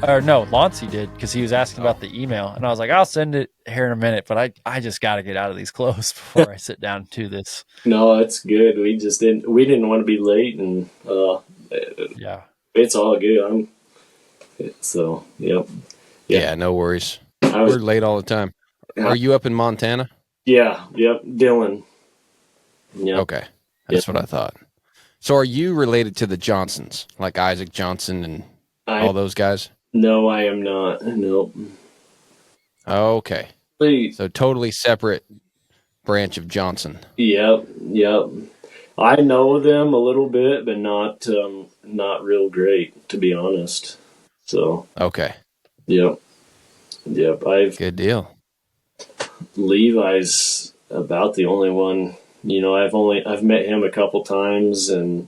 or no, Loncey did, because he was asking about the email, and I was like, I'll send it here in a minute, but I just got to get out of these clothes before I sit down to this. No, it's good. We didn't want to be late, and Yeah. it's all good. So, yep. Yeah, no worries. We're late all the time. Are you up in Montana? Yeah, yep, Dillon. Yep. Okay, that's what I thought. So are you related to the Johnsons, like Isaac Johnson and all those guys? No, I am not. Nope. Okay. Please. So totally separate branch of Johnson. Yep. I know them a little bit, but not real great, to be honest. So. Okay. Yep. Good deal. Levi's about the only one. I've met him a couple times, and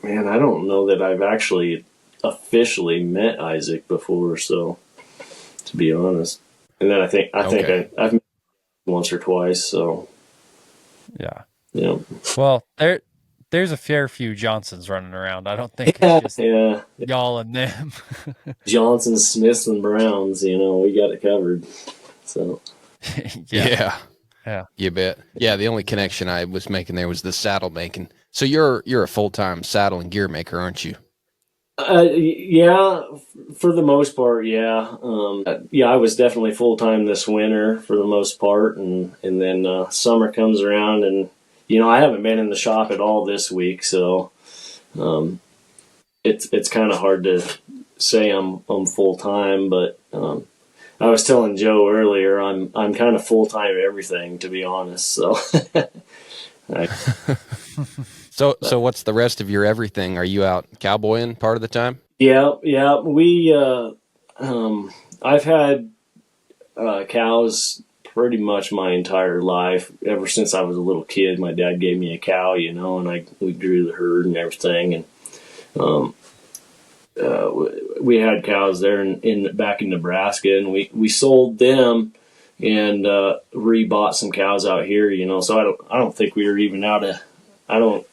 man, I don't know that I've actually officially met Isaac before. So, to be honest, and then I think I've met him once or twice. So, yeah. Yeah. Well, there's a fair few Johnsons running around. I don't think it's just y'all and them. Johnsons, Smiths, and Browns. We got it covered. So. Yeah. You bet. Yeah, the only connection I was making there was the saddle making. So you're a full-time saddle and gear maker, aren't you? Yeah, for the most part, yeah. I was definitely full-time this winter for the most part, and then summer comes around, and I haven't been in the shop at all this week, so it's kind of hard to say I'm full-time, but I was telling Joe earlier, I'm kind of full-time everything, to be honest. So, so what's the rest of your everything? Are you out cowboying part of the time? Yeah. We I've had cows pretty much my entire life. Ever since I was a little kid, my dad gave me a cow, and we drew the herd and everything, and we had cows there back in Nebraska, and we sold them and rebought some cows out here, So I don't think we were even I don't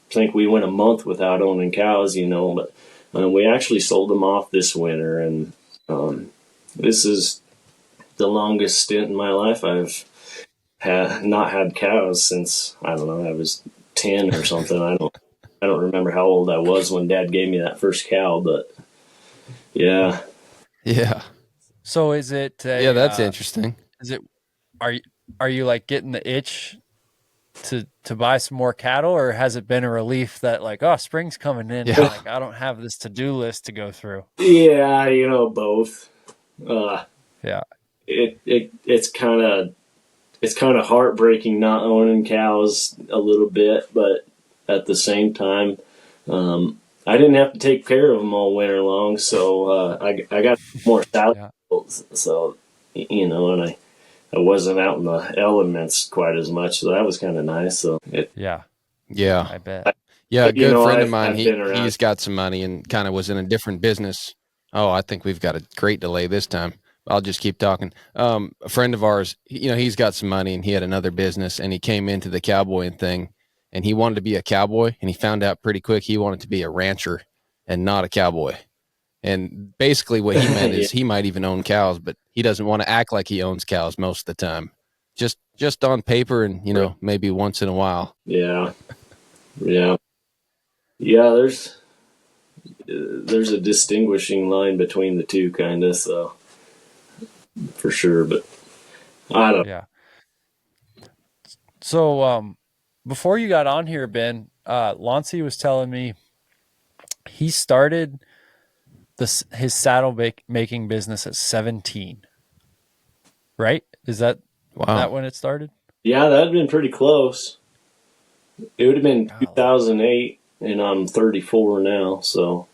think we went a month without owning cows, But we actually sold them off this winter, and this is the longest stint in my life. I've not had cows since I don't know, I was 10 or something. I don't remember how old I was when Dad gave me that first cow, but yeah. So is it? That's interesting. Is it? Are you like getting the itch to buy some more cattle, or has it been a relief that like, oh, spring's coming in, and like I don't have this to-do list to go through? Yeah, both. It's kind of heartbreaking not owning cows a little bit, but at the same time, I didn't have to take care of them all winter long, so I got more saddles, so and I wasn't out in the elements quite as much, so that was kind of nice. So I bet. Yeah, a good friend of mine, he's got some money and kind of was in a different business. Oh, I think we've got a great delay this time. I'll just keep talking. A friend of ours, he's got some money and he had another business, and he came into the cowboying thing, and he wanted to be a cowboy, and he found out pretty quick he wanted to be a rancher and not a cowboy. And basically what he meant is he might even own cows, but he doesn't want to act like he owns cows most of the time. Just on paper and, maybe once in a while. Yeah. There's a distinguishing line between the two, kind of, so for sure, but I don't. Yeah. So, before you got on here, Ben, Loncey was telling me he started his saddle making business at 17, right? Is that when it started? Yeah, that'd been pretty close. It would have been 2008, and I'm 34 now, so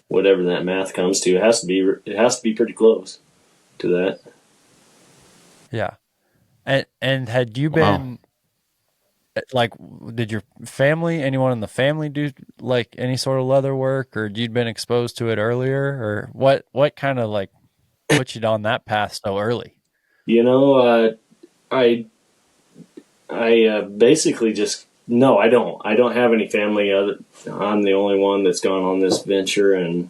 whatever that math comes to, it has to be pretty close to that. Yeah. And had you been like, did your family, anyone in the family do like any sort of leather work, or you'd been exposed to it earlier, or what kind of like put you on that path so early? I basically just No, I don't. I don't have any family. I'm the only one that's gone on this venture, and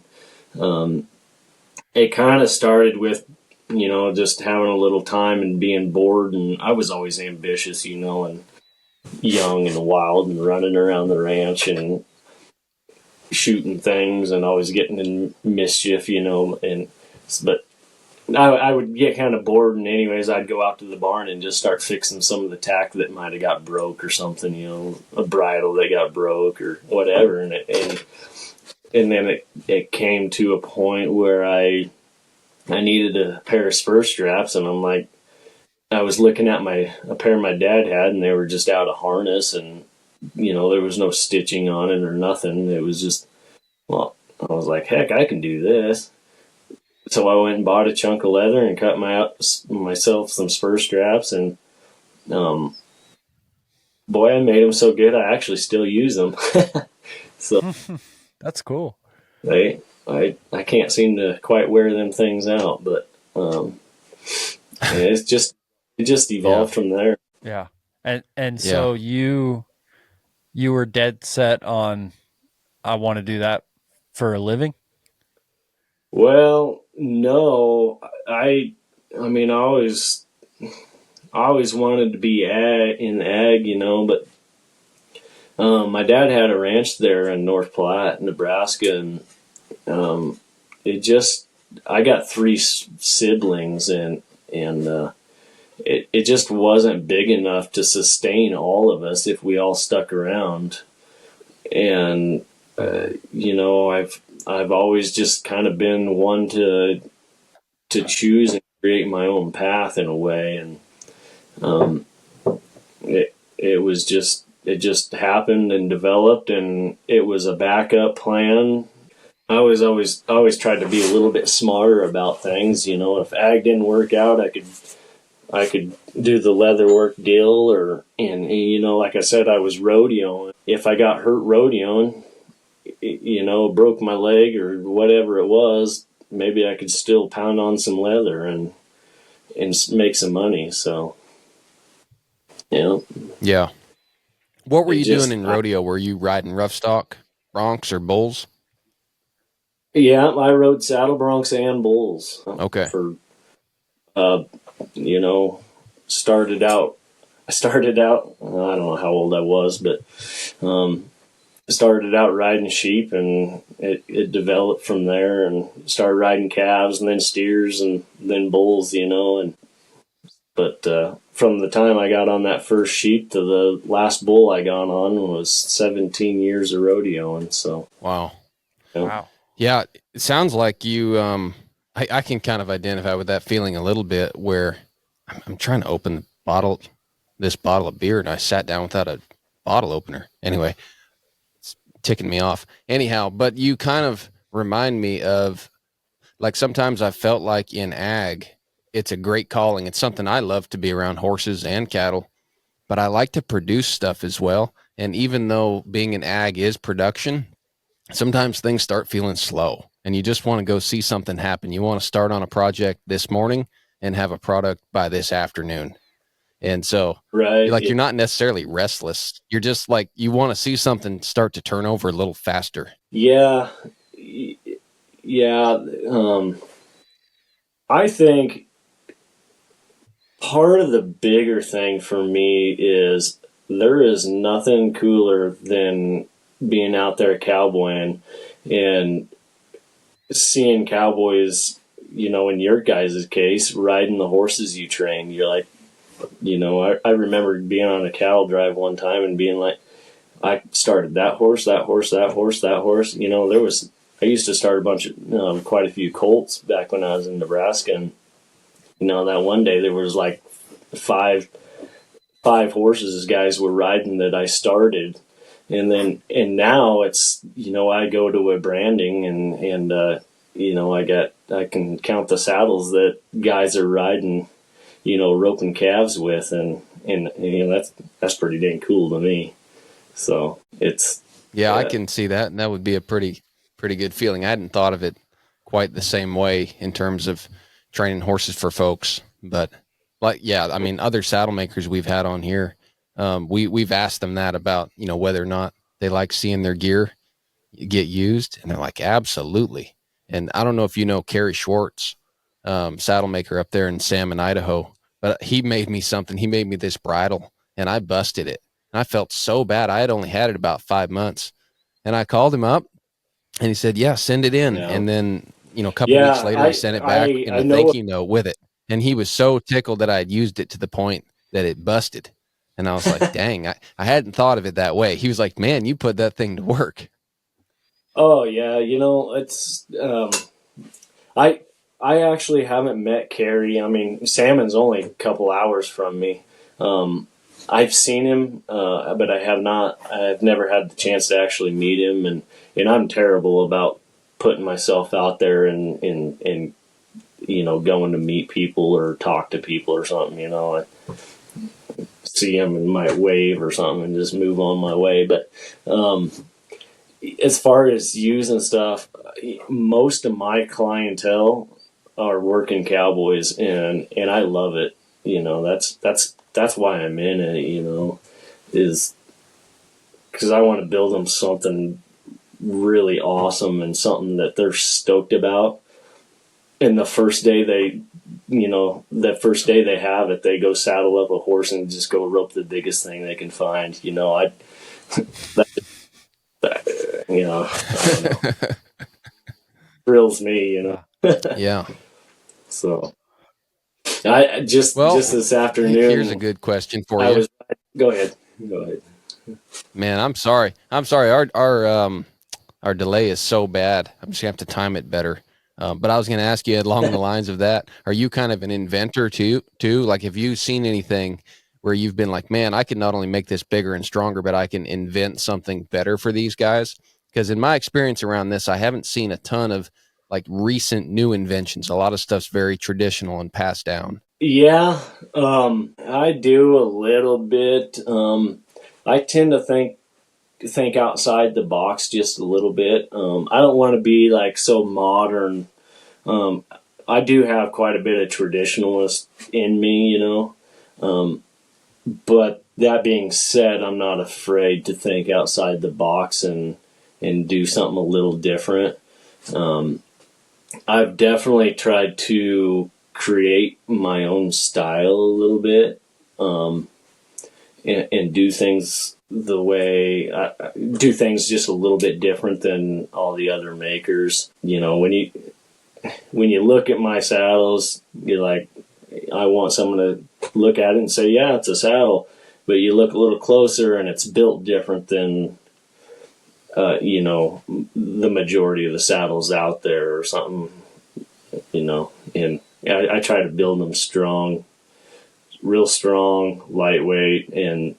it kind of started with, just having a little time and being bored. And I was always ambitious, and young and wild and running around the ranch and shooting things and always getting in mischief, but I would get kind of bored, and anyways, I'd go out to the barn and just start fixing some of the tack that might have got broke or something, a bridle that got broke or whatever, and then it came to a point where I needed a pair of spur straps, and I'm like, I was looking at a pair my dad had, and they were just out of harness, and there was no stitching on it or nothing. It was just, well, I was like, heck, I can do this. So I went and bought a chunk of leather and cut myself some spur straps, and boy, I made them so good I actually still use them. So that's cool. I can't seem to quite wear them things out, but it just evolved from there. Yeah, and so you were dead set on, I want to do that for a living? Well, no, I mean, I always wanted to be in ag, but my dad had a ranch there in North Platte, Nebraska, and I got 3 siblings, and it just wasn't big enough to sustain all of us if we all stuck around. And I've always just kind of been one to choose and create my own path in a way, and it just happened and developed, and it was a backup plan. I was always tried to be a little bit smarter about things. If ag didn't work out, I could do the leather work deal, like I said, I was rodeoing. If I got hurt rodeoing, broke my leg or whatever it was, maybe I could still pound on some leather and make some money. So, Yeah. What were you doing in rodeo? Were you riding rough stock, broncs, or bulls? Yeah, I rode saddle broncs and bulls. Okay. Started out, I don't know how old I was, but started out riding sheep, and it developed from there, and started riding calves and then steers and then bulls, but from the time I got on that first sheep to the last bull I got on was 17 years of rodeoing. So wow. Yeah, it sounds like you I can kind of identify with that feeling a little bit, where I'm trying to open this bottle of beer, and I sat down without a bottle opener. Anyway, it's ticking me off. Anyhow, but you kind of remind me of, like, sometimes I felt like in ag, it's a great calling. It's something I love, to be around horses and cattle, but I like to produce stuff as well. And even though being in ag is production, sometimes things start feeling slow, and you just want to go see something happen. You want to start on a project this morning and have a product by this afternoon. And so you're not necessarily restless. You're just like, you want to see something start to turn over a little faster. Yeah. I think part of the bigger thing for me is there is nothing cooler than being out there cowboying and seeing cowboys, in your guys' case, riding the horses you train. You're like, I remember being on a cattle drive one time and being like, I started that horse. I used to start quite a few colts back when I was in Nebraska, and that one day there was like five horses guys were riding that I started. And now it's, I go to a branding and I can count the saddles that guys are riding, roping calves with, and that's pretty dang cool to me. So it's, I can see that. And that would be a pretty good feeling. I hadn't thought of it quite the same way in terms of training horses for folks, but other saddle makers we've had on here, we've asked them that about, whether or not they like seeing their gear get used, and they're like, absolutely. And I don't know if you know Kerry Schwartz, saddle maker up there in Salmon, Idaho, but he made me something. He made me this bridle, and I busted it. And I felt so bad. I had only had it about 5 months, and I called him up, and he said, "Yeah, send it in." Yeah. And then, a couple weeks Yeah, later, he sent it back in I a know. thank you note with it. And he was so tickled that I had used it to the point that it busted. And I was like, dang, I hadn't thought of it that way. He was like, man, you put that thing to work. Oh yeah, it's I I actually haven't met Carrie. I mean, Salmon's only a couple hours from me. I've seen him, but I have not. I've never had the chance to actually meet him, and I'm terrible about putting myself out there and going to meet people or talk to people or something. I see him and might wave or something and just move on my way. But as far as using stuff, most of my clientele are working cowboys, and I love it. That's why I'm in it. Is because I want to build them something really awesome and something that they're stoked about. And the first day they have it, they go saddle up a horse and just go rope the biggest thing they can find. I don't know. Thrills me. Yeah. So I just this afternoon. Here's a good question for you. Go ahead. Man, I'm sorry. Our delay is so bad. I'm just gonna have to time it better. But I was going to ask you along the lines of that. Are you kind of an inventor too? Like, have you seen anything where you've been like, man, I can not only make this bigger and stronger, but I can invent something better for these guys? Because in my experience around this, I haven't seen a ton of like recent new inventions. A lot of stuff's very traditional and passed down. Yeah, I do a little bit. I tend to think outside the box just a little bit. I don't want to be like so modern. I do have quite a bit of traditionalist in me, but that being said, I'm not afraid to think outside the box and do something a little different. I've definitely tried to create my own style a little bit, and do things the way I do things just a little bit different than all the other makers. When you look at my saddles, you're like, I want someone to look at it and say, yeah, it's a saddle. But you look a little closer and it's built different than, the majority of the saddles out there or something, and I try to build them strong, real strong, lightweight, and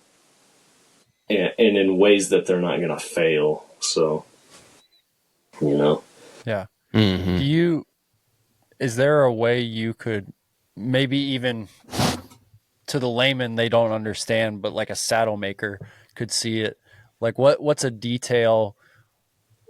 in ways that they're not going to fail. So, Yeah. Mm-hmm. Is there a way you could maybe even to the layman they don't understand, but like a saddle maker could see it? Like what's a detail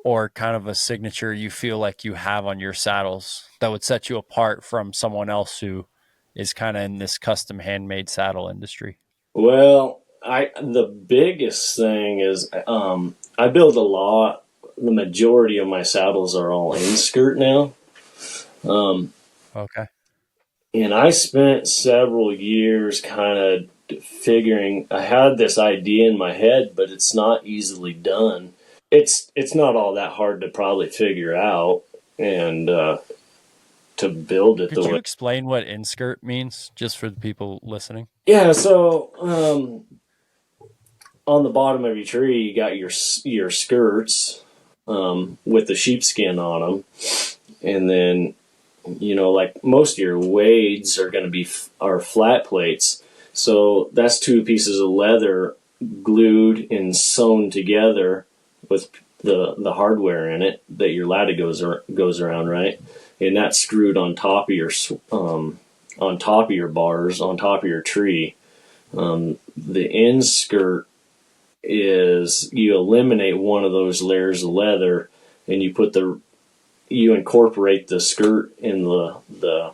or kind of a signature you feel like you have on your saddles that would set you apart from someone else who is kind of in this custom handmade saddle industry? Well, the biggest thing is I build a lot. The majority of my saddles are all in-skirt now. Okay. And I spent several years kind of figuring. I had this idea in my head, but it's not easily done. It's not all that hard to probably figure out and to build it. Could you explain what in-skirt means, just for the people listening? Yeah, so on the bottom of your tree, you got your skirts with the sheepskin on them, and then like most of your wades are going to be are flat plates. So that's two pieces of leather glued and sewn together with the hardware in it that your ladder goes around, right? And that's screwed on top of your bars, on top of your tree. The inskirt is you eliminate one of those layers of leather and you incorporate the skirt in the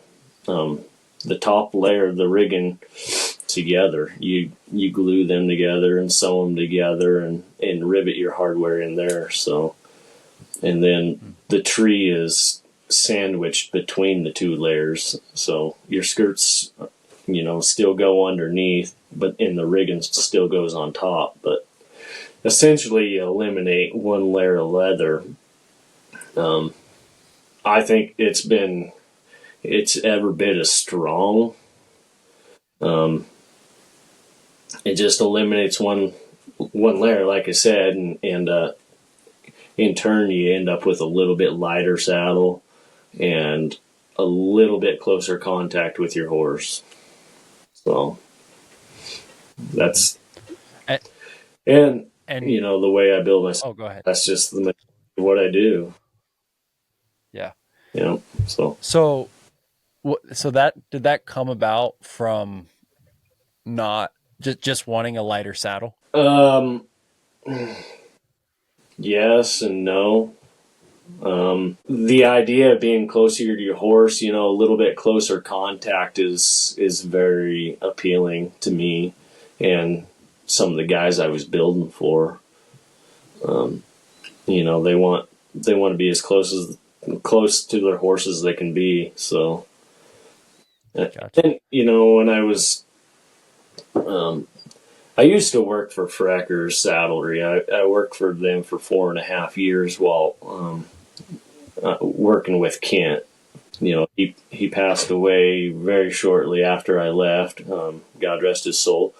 top layer of the rigging together. You glue them together and sew them together and rivet your hardware in there. So, and then the tree is sandwiched between the two layers. So your skirts, still go underneath, but in the rigging still goes on top. But essentially, you eliminate one layer of leather. I think it's ever been as strong. It just eliminates one layer, like I said, and in turn you end up with a little bit lighter saddle and a little bit closer contact with your horse. So that's and the way I build myself. Oh, go ahead. That's just what I do. Yeah. So did that come about from not just wanting a lighter saddle? Yes and no. The idea of being closer to your horse, a little bit closer contact is very appealing to me and some of the guys I was building for. They want to be as close to their horses as they can be. So, gotcha. And when I was, I used to work for Frecker's Saddlery. I worked for them for 4.5 years while working with Kent. He passed away very shortly after I left. God rest his soul.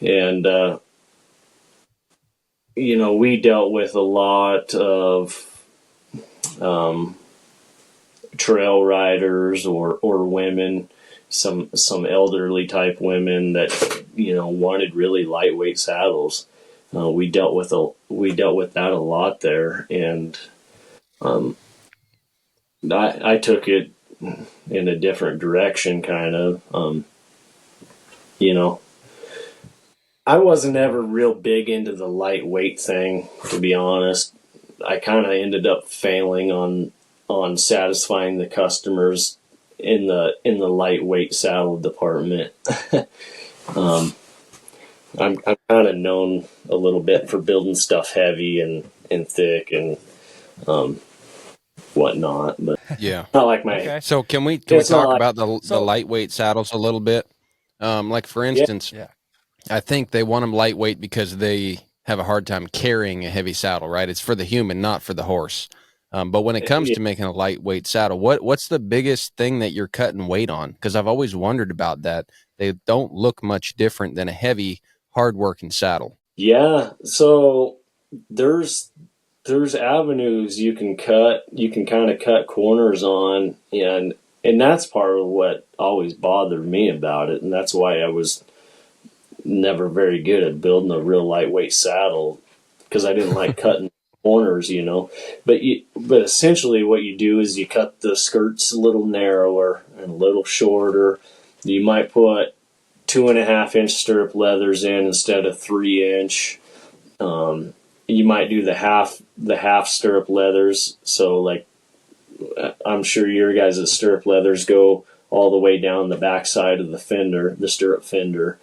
And we dealt with a lot of trail riders or women, some elderly type women that wanted really lightweight saddles. We dealt with that a lot there, and I took it in a different direction, kind of. I wasn't ever real big into the lightweight thing, to be honest. I kind of ended up failing on satisfying the customers in the lightweight saddle department. I'm kind of known a little bit for building stuff heavy and thick and whatnot, but yeah, not like my. Okay. So can we talk about the lightweight saddles a little bit? Like for instance, yeah. I think they want them lightweight because they have a hard time carrying a heavy saddle, right? It's for the human, not for the horse. But when it comes to making a lightweight saddle, what's the biggest thing that you're cutting weight on? Because I've always wondered about that. They don't look much different than a heavy, hard-working saddle. Yeah, so there's avenues you can cut. You can kind of cut corners on, and that's part of what always bothered me about it, and that's why I was never very good at building a real lightweight saddle, because I didn't like cutting corners, but essentially what you do is you cut the skirts a little narrower and a little shorter. You might put 2.5-inch stirrup leathers in instead of 3-inch. You might do the half stirrup leathers. So like, I'm sure your guys' stirrup leathers go all the way down the backside of the fender, the stirrup fender.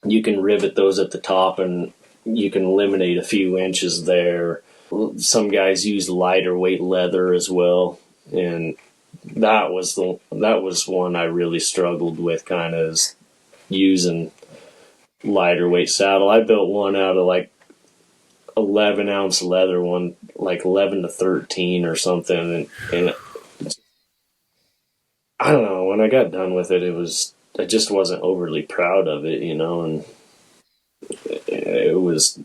You can rivet those at the top, and you can eliminate a few inches there. Some guys use lighter weight leather as well, and that was one I really struggled with, kind of using lighter weight saddle. I built one out of like 11-ounce leather, one like 11 to 13 or something, and I don't know. When I got done with it, I just wasn't overly proud of it, and it was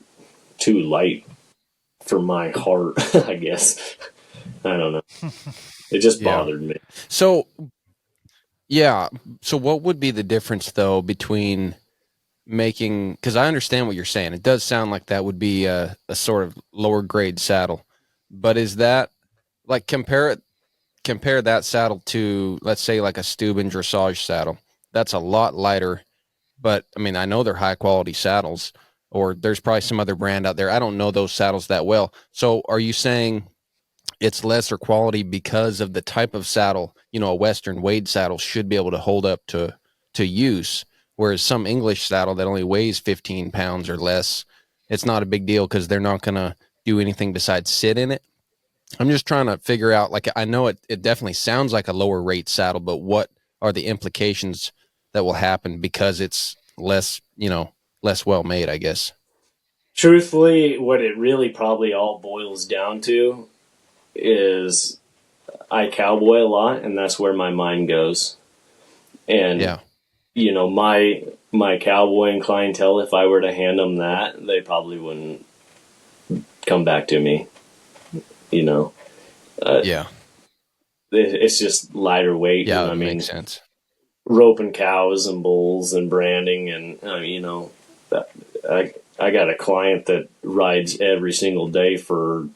too light for my heart, I guess. I don't know. It just bothered me. So, yeah. So what would be the difference, though, between making, because I understand what you're saying. It does sound like that would be a sort of lower grade saddle. But is that, like, compare that saddle to, let's say, like a Steuben dressage saddle. That's a lot lighter, but I mean, I know they're high quality saddles, or there's probably some other brand out there. I don't know those saddles that well. So are you saying it's lesser quality because of the type of saddle? A Western Wade saddle should be able to hold up to use, Whereas some English saddle that only weighs 15 pounds or less, it's not a big deal because they're not going to do anything besides sit in it. I'm just trying to figure out, like, I know it definitely sounds like a lower rate saddle, but what are the implications that will happen because it's less, less well made, I guess. Truthfully, what it really probably all boils down to is I cowboy a lot, and that's where my mind goes. And yeah, my cowboying clientele, if I were to hand them that, they probably wouldn't come back to me. Yeah. It's just lighter weight. Yeah, that makes sense. Roping cows and bulls and branding, and I got a client that rides every single day for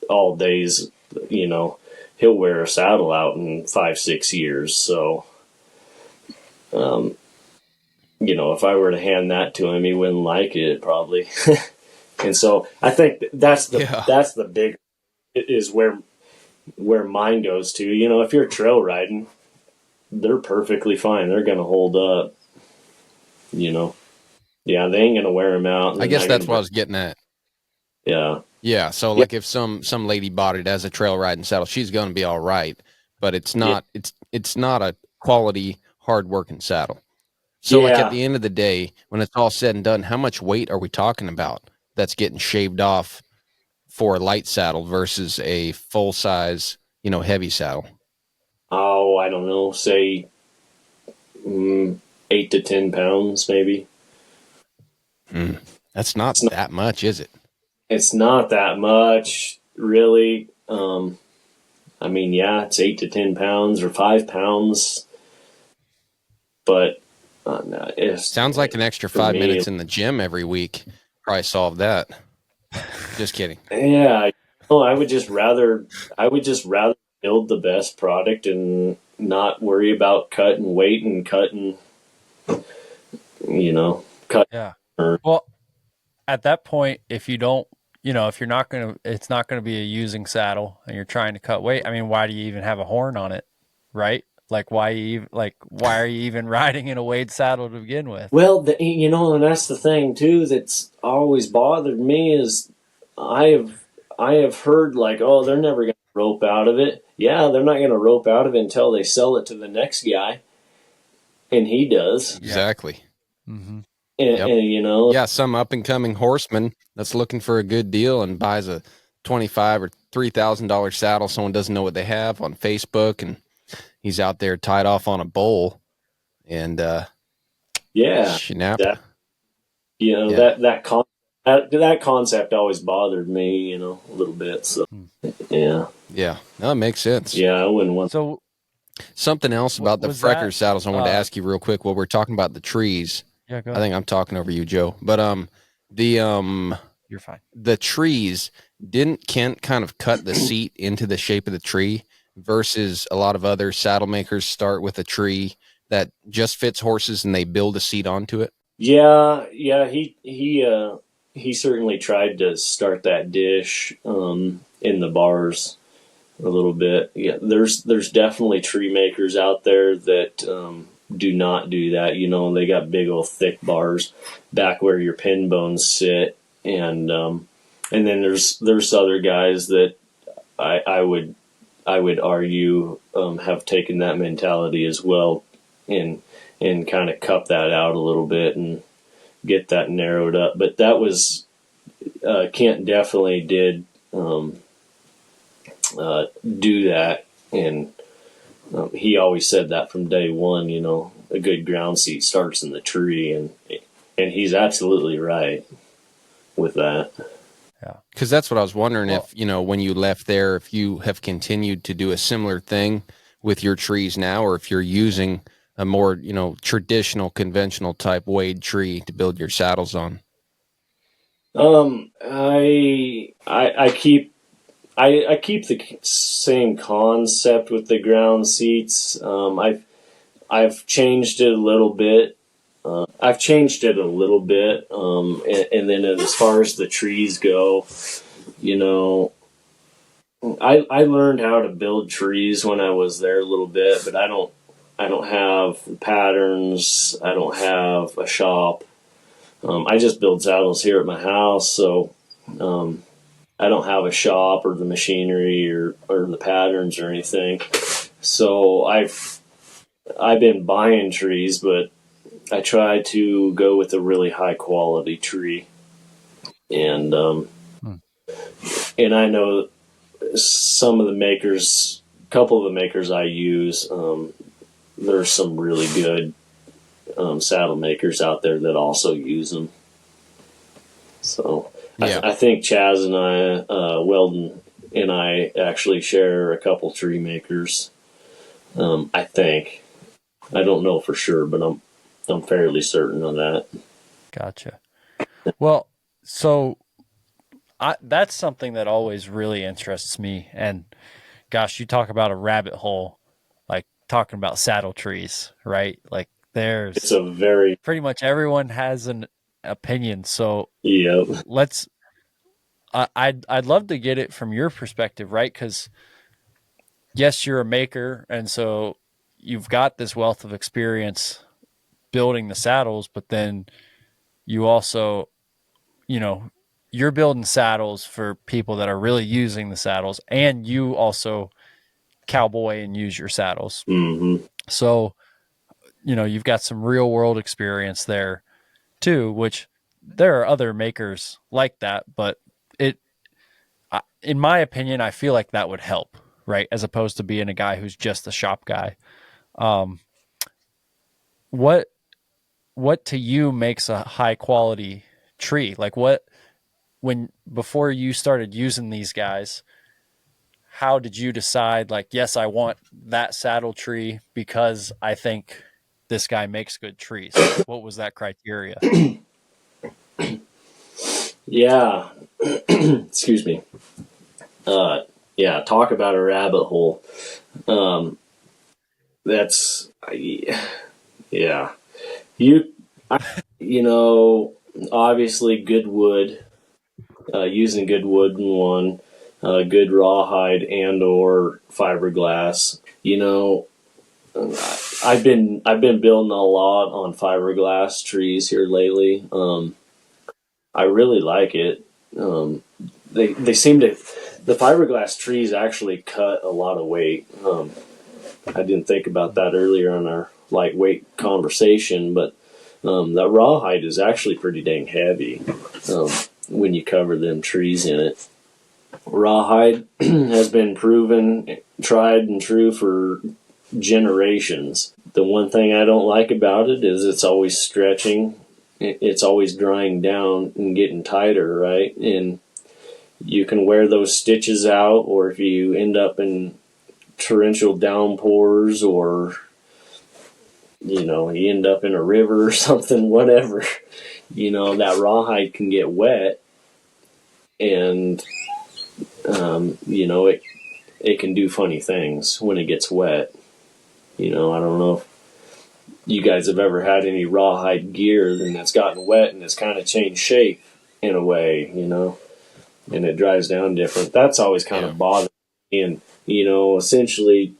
all days. He'll wear a saddle out in 5-6 years. So, if I were to hand that to him, he wouldn't like it probably. And so I think that's the big is where mine goes to. If you're trail riding, they're perfectly fine. They're going to hold up. Yeah, they ain't going to wear them out. I guess that's what I was getting at. Yeah. Yeah. So like if some lady bought it as a trail riding saddle, she's going to be all right, but it's not, it's not a quality, hard working saddle. So like at the end of the day, when it's all said and done, how much weight are we talking about that's getting shaved off for a light saddle versus a full size, heavy saddle? Oh, I don't know. Say 8 to 10 pounds, maybe. That's not that much, is it? It's not that much, really. It's 8 to 10 pounds or 5 pounds, but no, sounds like an extra 5 minutes in the gym every week. Probably solve that. Just kidding. Yeah, I would just rather build the best product and not worry about cutting weight and cutting. Yeah. Well, at that point, if you don't, if you're not going to, it's not going to be a using saddle and you're trying to cut weight. I mean, why do you even have a horn on it? Right? Like, why are you even riding in a weighted saddle to begin with? Well, and that's the thing too that's always bothered me is I have heard like, oh, they're never going to rope out of it. Yeah, they're not going to rope out of it until they sell it to the next guy, and he does. Exactly. Mm-hmm. And some up and coming horseman that's looking for a good deal and buys a $25,000 or $3,000 saddle. Someone doesn't know what they have on Facebook, and he's out there tied off on a bull, and snap. That concept always bothered me, a little bit. So yeah, that makes sense. Yeah, I wouldn't want. So something else about the Frecker saddles I wanted to ask you real quick while we're talking about the trees. Yeah, go ahead. I think I'm talking over you, Joe. But you're fine. The trees, didn't Kent kind of cut the seat into the shape of the tree versus a lot of other saddle makers start with a tree that just fits horses and they build a seat onto it? Yeah, he certainly tried to start that dish in the bars a little bit. Yeah, there's definitely tree makers out there that do not do that. They got big old thick bars back where your pin bones sit, and then there's other guys that I would argue have taken that mentality as well, and kind of cup that out a little bit and get that narrowed up. But that was Kent definitely did do that, and he always said that from day one. A good ground seat starts in the tree, and he's absolutely right with that. Yeah, because that's what I was wondering. If when you left there, if you have continued to do a similar thing with your trees now, or if you're using a more traditional, conventional type weighted tree to build your saddles on. I keep the same concept with the ground seats. I've changed it a little bit. And then as far as the trees go, I learned how to build trees when I was there a little bit, but I I don't have patterns. I don't have a shop. I just build saddles here at my house, so I don't have a shop or the machinery or the patterns or anything. So I've been buying trees, but I try to go with a really high quality tree, and and I know some of the makers, a couple of the makers I use. There's some really good saddle makers out there that also use them. So yeah. I think Chaz and I, Weldon and I, actually share a couple tree makers. I think. I don't know for sure, but I'm fairly certain on that. Gotcha. Well, so that's something that always really interests me. And gosh, you talk about a rabbit hole, like talking about saddle trees, right? Like It's there's a very pretty much everyone has an opinion. So yeah. let's, I'd love to get it from your perspective, right? Because yes, you're a maker, and so you've got this wealth of experience building the saddles, but then you also, you know, you're building saddles for people that are really using the saddles, and you also cowboy and use your saddles. Mm-hmm. So, you've got some real world experience there too, which there are other makers like that, but it, in my opinion, I feel like that would help, right? As opposed to being a guy who's just a shop guy. Um, what what to you makes a high quality tree? Like what when before you started using these guys, how did you decide like, yes, I want that saddle tree because I think this guy makes good trees? Like, what was that criteria? Yeah. Excuse me. Yeah, talk about a rabbit hole. Um, that's yeah. You you know, obviously good wood, using good wood in one, good rawhide and or fiberglass. I've been building a lot on fiberglass trees here lately. I really like it. They seem to, the fiberglass trees actually cut a lot of weight. I didn't think about that earlier in our lightweight conversation, but that rawhide is actually pretty dang heavy when you cover them trees in it. Rawhide has been proven, tried and true for generations. The one thing I don't like about it is it's always stretching. It's always drying down and getting tighter, right? And you can wear those stitches out, or if you end up in torrential downpours, or you end up in a river or something, whatever, that rawhide can get wet, and it can do funny things when it gets wet. I don't know if you guys have ever had any rawhide gear that's gotten wet and it's kind of changed shape in a way, and it dries down different. That's always kind of bothered me. And, essentially,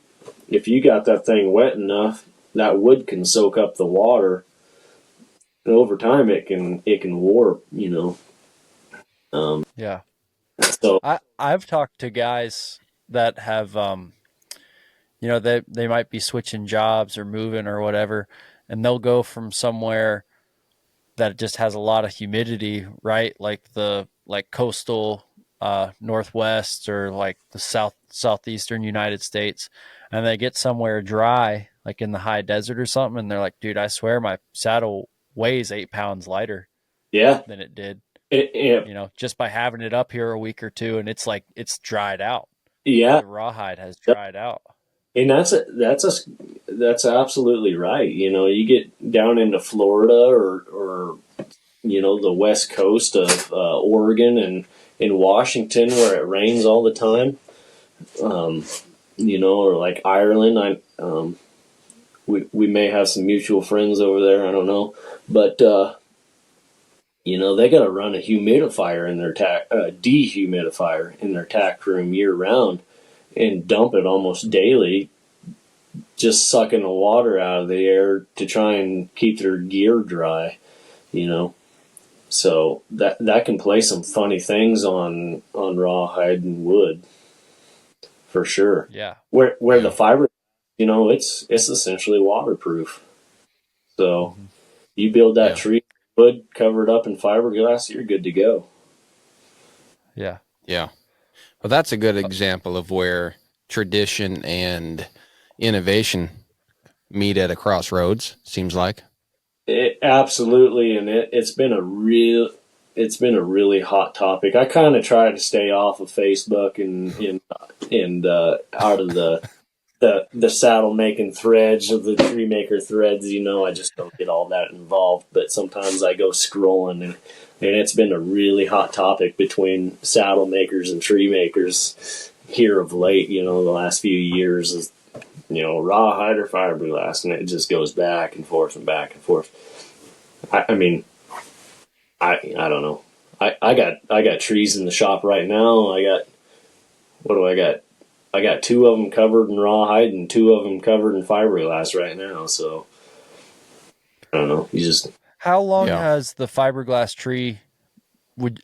if you got that thing wet enough, that wood can soak up the water, and over time it can warp, Yeah. So I've talked to guys that have they might be switching jobs or moving or whatever, and they'll go from somewhere that just has a lot of humidity, right? Like the coastal northwest or like the southeastern United States, and they get somewhere dry, like in the high desert or something, and they're like, dude, I swear my saddle weighs 8 pounds lighter yeah, than it did. it, Just by having it up here a week or two, and it's like it's dried out. yeah, The rawhide has dried out. and that's absolutely right. You get down into Florida or the west coast of Oregon and in Washington where it rains all the time. Or like Ireland. We may have some mutual friends over there. I don't know, but they got to run a humidifier in their dehumidifier in their tack room year round and dump it almost daily just sucking the water out of the air to try and keep their gear dry, So that can play some funny things on rawhide and wood, for sure. Yeah. Where the fiber, it's essentially waterproof. So you build that tree wood, cover it up in fiberglass, you're good to go. Yeah. Yeah. Well, that's a good example of where tradition and innovation meet at a crossroads, seems like. Absolutely, and it's been a really hot topic. I kind of try to stay off of Facebook and out of the saddle making threads of the tree maker threads. I just don't get all that involved. But sometimes I go scrolling, and it's been a really hot topic between saddle makers and tree makers here of late. The last few years is rawhide or fiberglass, and it just goes back and forth and back and forth. I mean, I don't know. I got trees in the shop right now. What do I got? I got 2 of them covered in rawhide and 2 of them covered in fiberglass right now. So I don't know. How long has the fiberglass tree?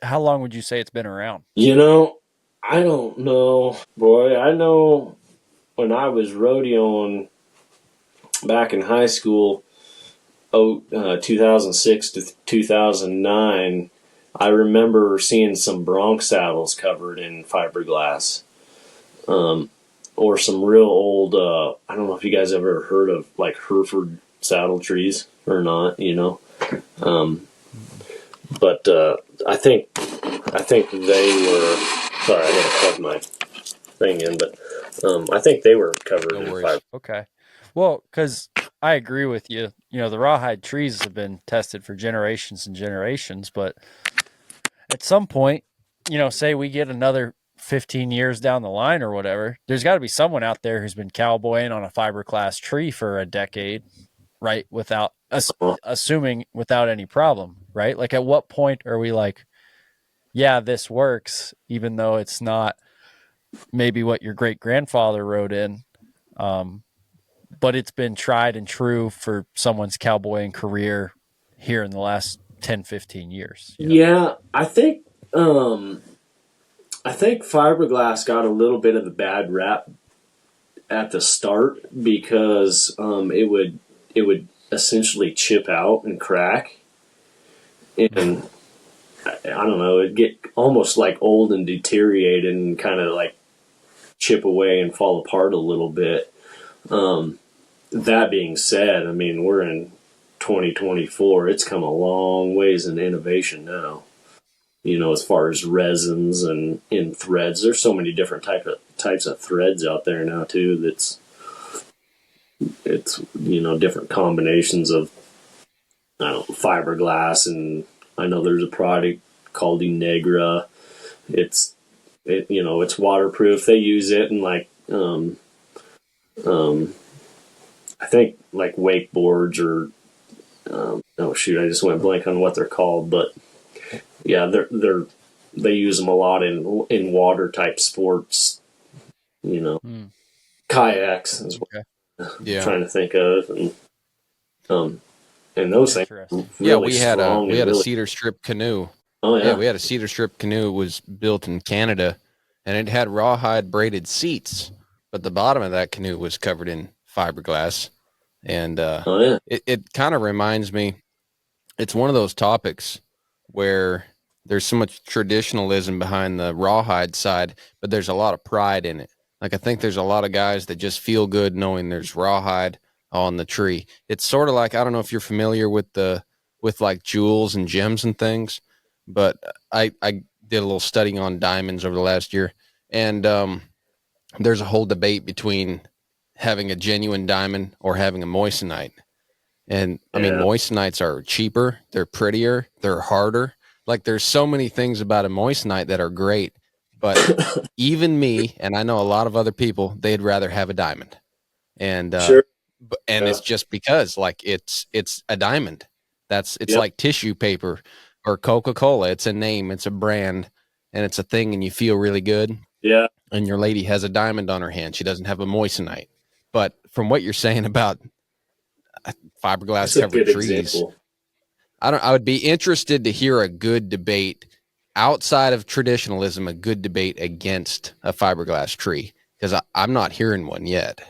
How long would you say it's been around? I don't know, boy. I know when I was rodeoing back in high school, 2006 to 2009, I remember seeing some bronc saddles covered in fiberglass, or some real old. I don't know if you guys ever heard of like Hereford saddle trees or not. But I think they were. Sorry, I gotta plug my thing in, but I think they were covered in fiber. Okay. Well, because I agree with you. The rawhide trees have been tested for generations and generations, but at some point, say we get another 15 years down the line or whatever, there's got to be someone out there who's been cowboying on a fiberglass tree for a decade, right? Without assuming without any problem, right? Like, at what point are we like, yeah, this works, even though it's not maybe what your great grandfather wrote in, but it's been tried and true for someone's cowboying career here in the last 10, 15 years. Yeah, I think fiberglass got a little bit of a bad rap at the start because it would essentially chip out and crack, and I don't know, it'd get almost like old and deteriorated and kind of like chip away and fall apart a little bit. That being said, I mean, we're in 2024. It's come a long ways in innovation now. As far as resins and in threads, there's so many different types of threads out there now too. It's different combinations of fiberglass, and I know there's a product called Negra. It's waterproof. They use it in like I think like wakeboards or oh shoot, I just went blank on what they're called, but yeah, they use them a lot in water type sports, kayaks is what I'm trying to think of, and those things. Really we had a cedar strip canoe. Oh yeah, we had a cedar strip canoe. It was built in Canada, and it had rawhide braided seats, but the bottom of that canoe was covered in fiberglass. And it kind of reminds me, it's one of those topics where there's so much traditionalism behind the rawhide side, but there's a lot of pride in it. Like, I think there's a lot of guys that just feel good knowing there's rawhide on the tree. It's sort of like, I don't know if you're familiar with like jewels and gems and things, but I did a little studying on diamonds over the last year, and there's a whole debate between having a genuine diamond or having a moissanite. And I mean, moissanites are cheaper, they're prettier, they're harder. Like, there's so many things about a moissanite that are great, but even me, and I know a lot of other people, they'd rather have a diamond. And sure. It's just because like it's a diamond. It's like tissue paper or Coca-Cola. It's a name, it's a brand, and it's a thing, and you feel really good. Yeah. And your lady has a diamond on her hand. She doesn't have a moissanite. But from what you're saying about fiberglass covered trees, example. I would be interested to hear a good debate outside of traditionalism, a good debate against a fiberglass tree, because I'm not hearing one yet.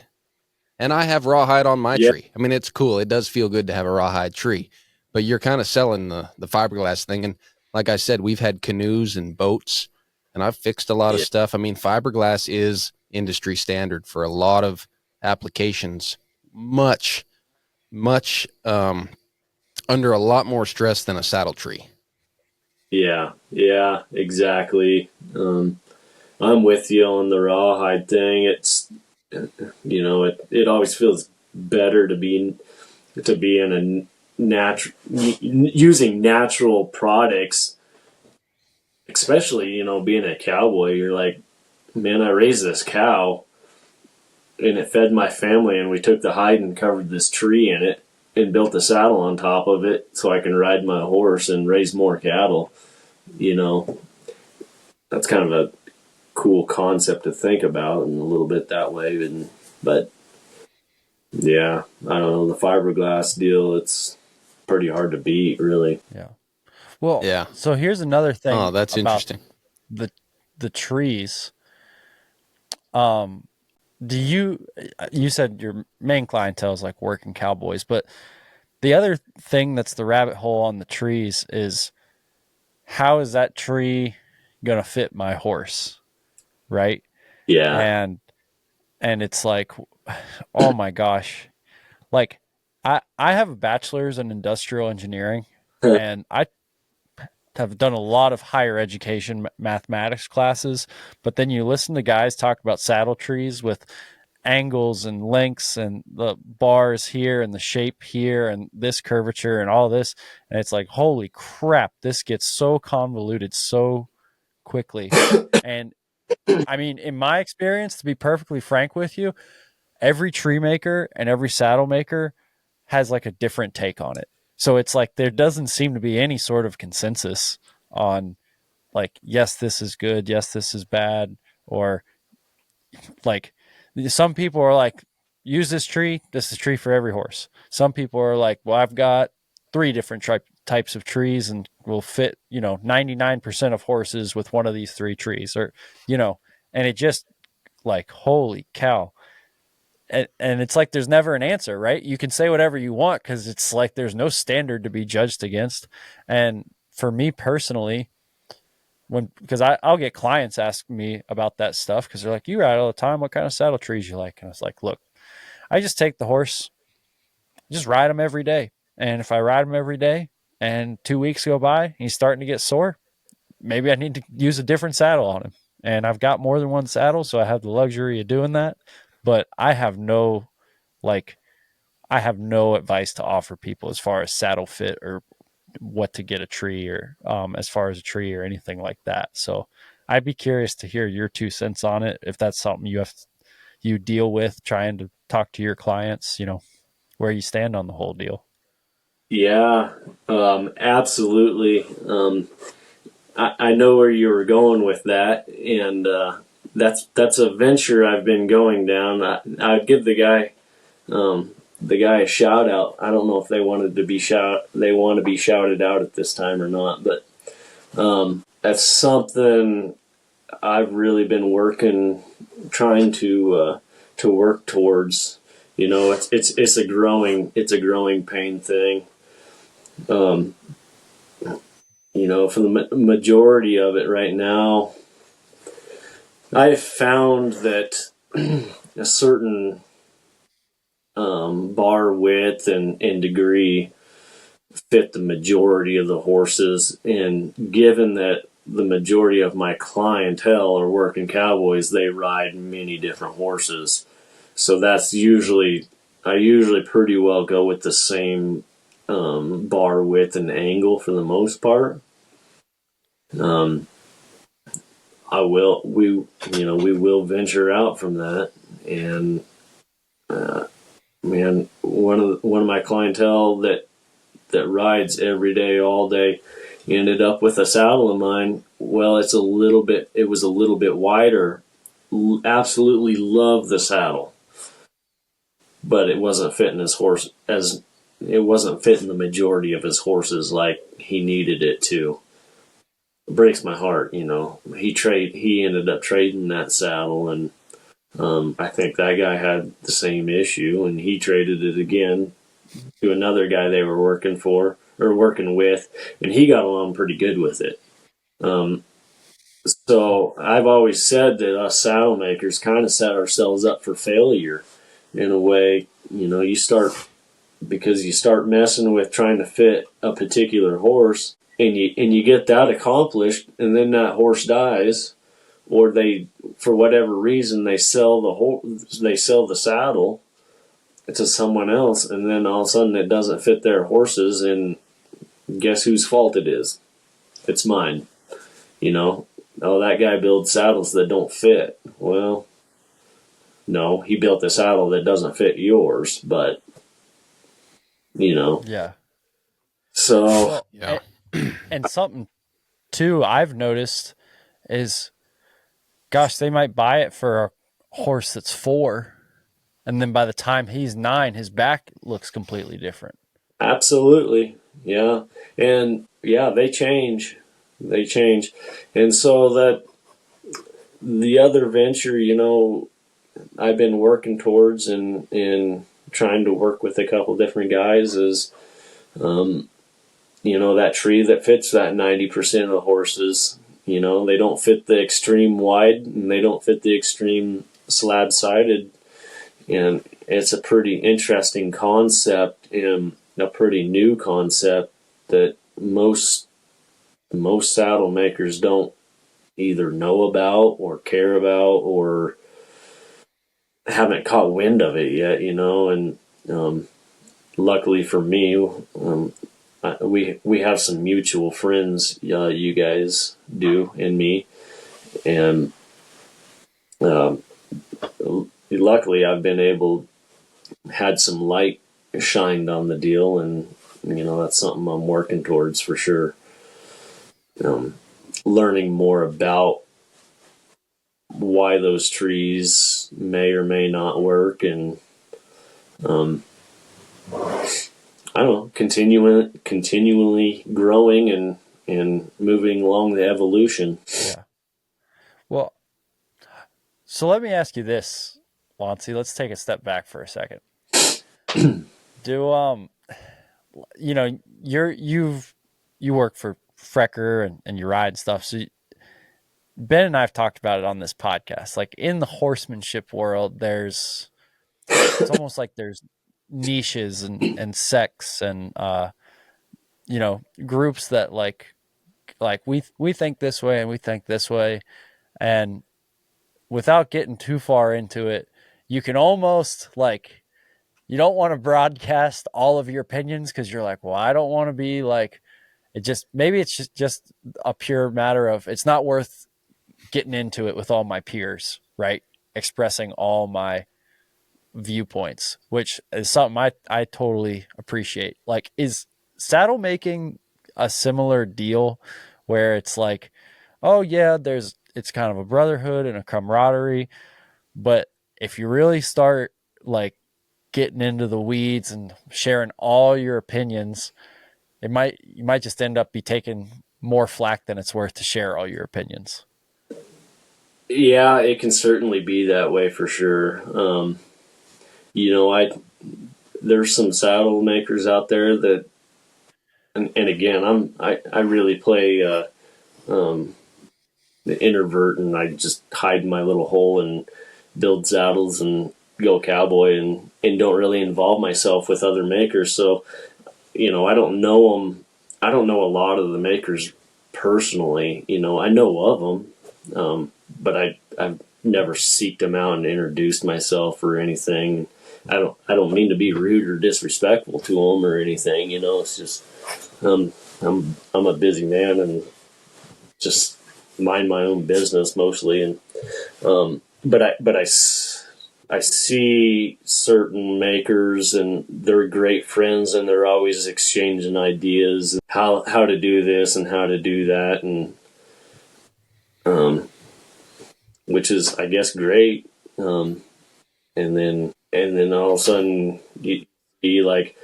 And I have rawhide on my tree. I mean, it's cool. It does feel good to have a rawhide tree, but you're kind of selling the fiberglass thing. And like I said, we've had canoes and boats, and I've fixed a lot of stuff. I mean, fiberglass is industry standard for a lot of applications, much under a lot more stress than a saddle tree. Yeah, exactly. I'm with you on the rawhide thing. It's, it always feels better to be in a using natural products, especially, being a cowboy. You're like, man, I raised this cow and it fed my family, and we took the hide and covered this tree in it and built a saddle on top of it so I can ride my horse and raise more cattle. That's kind of a cool concept to think about, and a little bit that way. But yeah, I don't know, the fiberglass deal, it's pretty hard to beat, really. Yeah. Well, yeah. So here's another thing. Oh, that's interesting. The trees. You said your main clientele is like working cowboys, but the other thing that's the rabbit hole on the trees is, how is that tree going to fit my horse? Right? Yeah. And it's like, oh my gosh. Like I have a bachelor's in industrial engineering, and I have done a lot of higher education mathematics classes, but then you listen to guys talk about saddle trees with angles and lengths and the bars here and the shape here and this curvature and all this, and it's like, holy crap, this gets so convoluted so quickly. And I mean, in my experience, to be perfectly frank with you, every tree maker and every saddle maker has like a different take on it. So it's like there doesn't seem to be any sort of consensus on like, yes, this is good, yes, this is bad, or like some people are like, use this tree, this is a tree for every horse. Some people are like, well, I've got 3 different types of trees and will fit, 99% of horses with one of these 3 trees, or, and it just like, holy cow. And it's like there's never an answer, right? You can say whatever you want because it's like there's no standard to be judged against. And for me personally, because I'll get clients ask me about that stuff because they're like, you ride all the time, what kind of saddle trees you like? And I was like, look, I just take the horse, just ride him every day. And if I ride him every day and 2 weeks go by and he's starting to get sore, maybe I need to use a different saddle on him. And I've got more than one saddle, so I have the luxury of doing that. But I have no advice to offer people as far as saddle fit or what to get a tree, or as far as a tree or anything like that. So I'd be curious to hear your 2 cents on it, if that's something you deal with, trying to talk to your clients, where you stand on the whole deal. Yeah, absolutely. I know where you were going with that, and that's a venture I've been going down. I'd give the guy a shout out. I don't know if they want to be shouted out at this time or not, but that's something I've really been trying to work towards. It's a growing pain thing. For the majority of it right now, I've found that a certain bar width and degree fit the majority of the horses. And given that the majority of my clientele are working cowboys, they ride many different horses. So I usually pretty well go with the same bar width and angle for the most part. We will venture out from that, and man, one of my clientele that rides every day, all day, ended up with a saddle of mine. Well, it was a little bit wider. Absolutely love the saddle. but it wasn't fitting his horse as it wasn't fitting the majority of his horses like he needed it to. It breaks my heart, you know. He ended up trading that saddle, and I think that guy had the same issue, and he traded it again to another guy they were working with, and he got along pretty good with it. So I've always said that us saddle makers kind of set ourselves up for failure in a way. You know, you start messing with trying to fit a particular horse, and you get that accomplished, and then that horse dies, or they, for whatever reason, they sell the saddle to someone else, and then all of a sudden it doesn't fit their horses, and guess whose fault it is? It's mine. You know, oh, that guy builds saddles that don't fit. Well, no, he built a saddle that doesn't fit yours, but, you know. Yeah. So. Well, yeah. And something, too, I've noticed is, gosh, they might buy it for a horse that's 4, and then by the time he's 9, his back looks completely different. Absolutely. Yeah. And, yeah, they change. And so that the other venture, you know, I've been working towards and trying to work with a couple different guys is, you know, that tree that fits that 90% of the horses. You know, they don't fit the extreme wide, and they don't fit the extreme slab-sided. And it's a pretty interesting concept, and a pretty new concept that most saddle makers don't either know about or care about or haven't caught wind of it yet, you know. And luckily for me, we have some mutual friends, you guys do, and me, and luckily I've been had some light shined on the deal, and you know, that's something I'm working towards for sure. Learning more about why those trees may or may not work, and I don't know, continually growing and moving along the evolution. Yeah. Well, so let me ask you this, Loncey. Let's take a step back for a second. Do you know, you work for Frecker and you ride stuff. So Ben and I've talked about it on this podcast. Like in the horsemanship world, it's almost like there's niches and sects and you know, groups that like we think this way and we think this way, and without getting too far into it, you can almost like, you don't want to broadcast all of your opinions because you're like, well, I don't want to be like, maybe it's just a pure matter of it's not worth getting into it with all my peers, right? Expressing all my viewpoints, which is something I totally appreciate. Like, is saddle making a similar deal where it's like, oh yeah, it's kind of a brotherhood and a camaraderie, but if you really start like getting into the weeds and sharing all your opinions, you might just end up be taking more flack than it's worth to share all your opinions. Yeah, it can certainly be that way for sure. You know, there's some saddle makers out there that, and again, I really play the introvert, and I just hide in my little hole and build saddles and go cowboy and don't really involve myself with other makers. So, you know, I don't know them. I don't know a lot of the makers personally. You know, I know of them, but I've never seeked them out and introduced myself or anything. I don't mean to be rude or disrespectful to them or anything. You know, it's just I'm a busy man and just mind my own business mostly. And but I see certain makers, and they're great friends, and they're always exchanging ideas, how to do this and how to do that, and which is, I guess, great. And then and then all of a sudden you be like,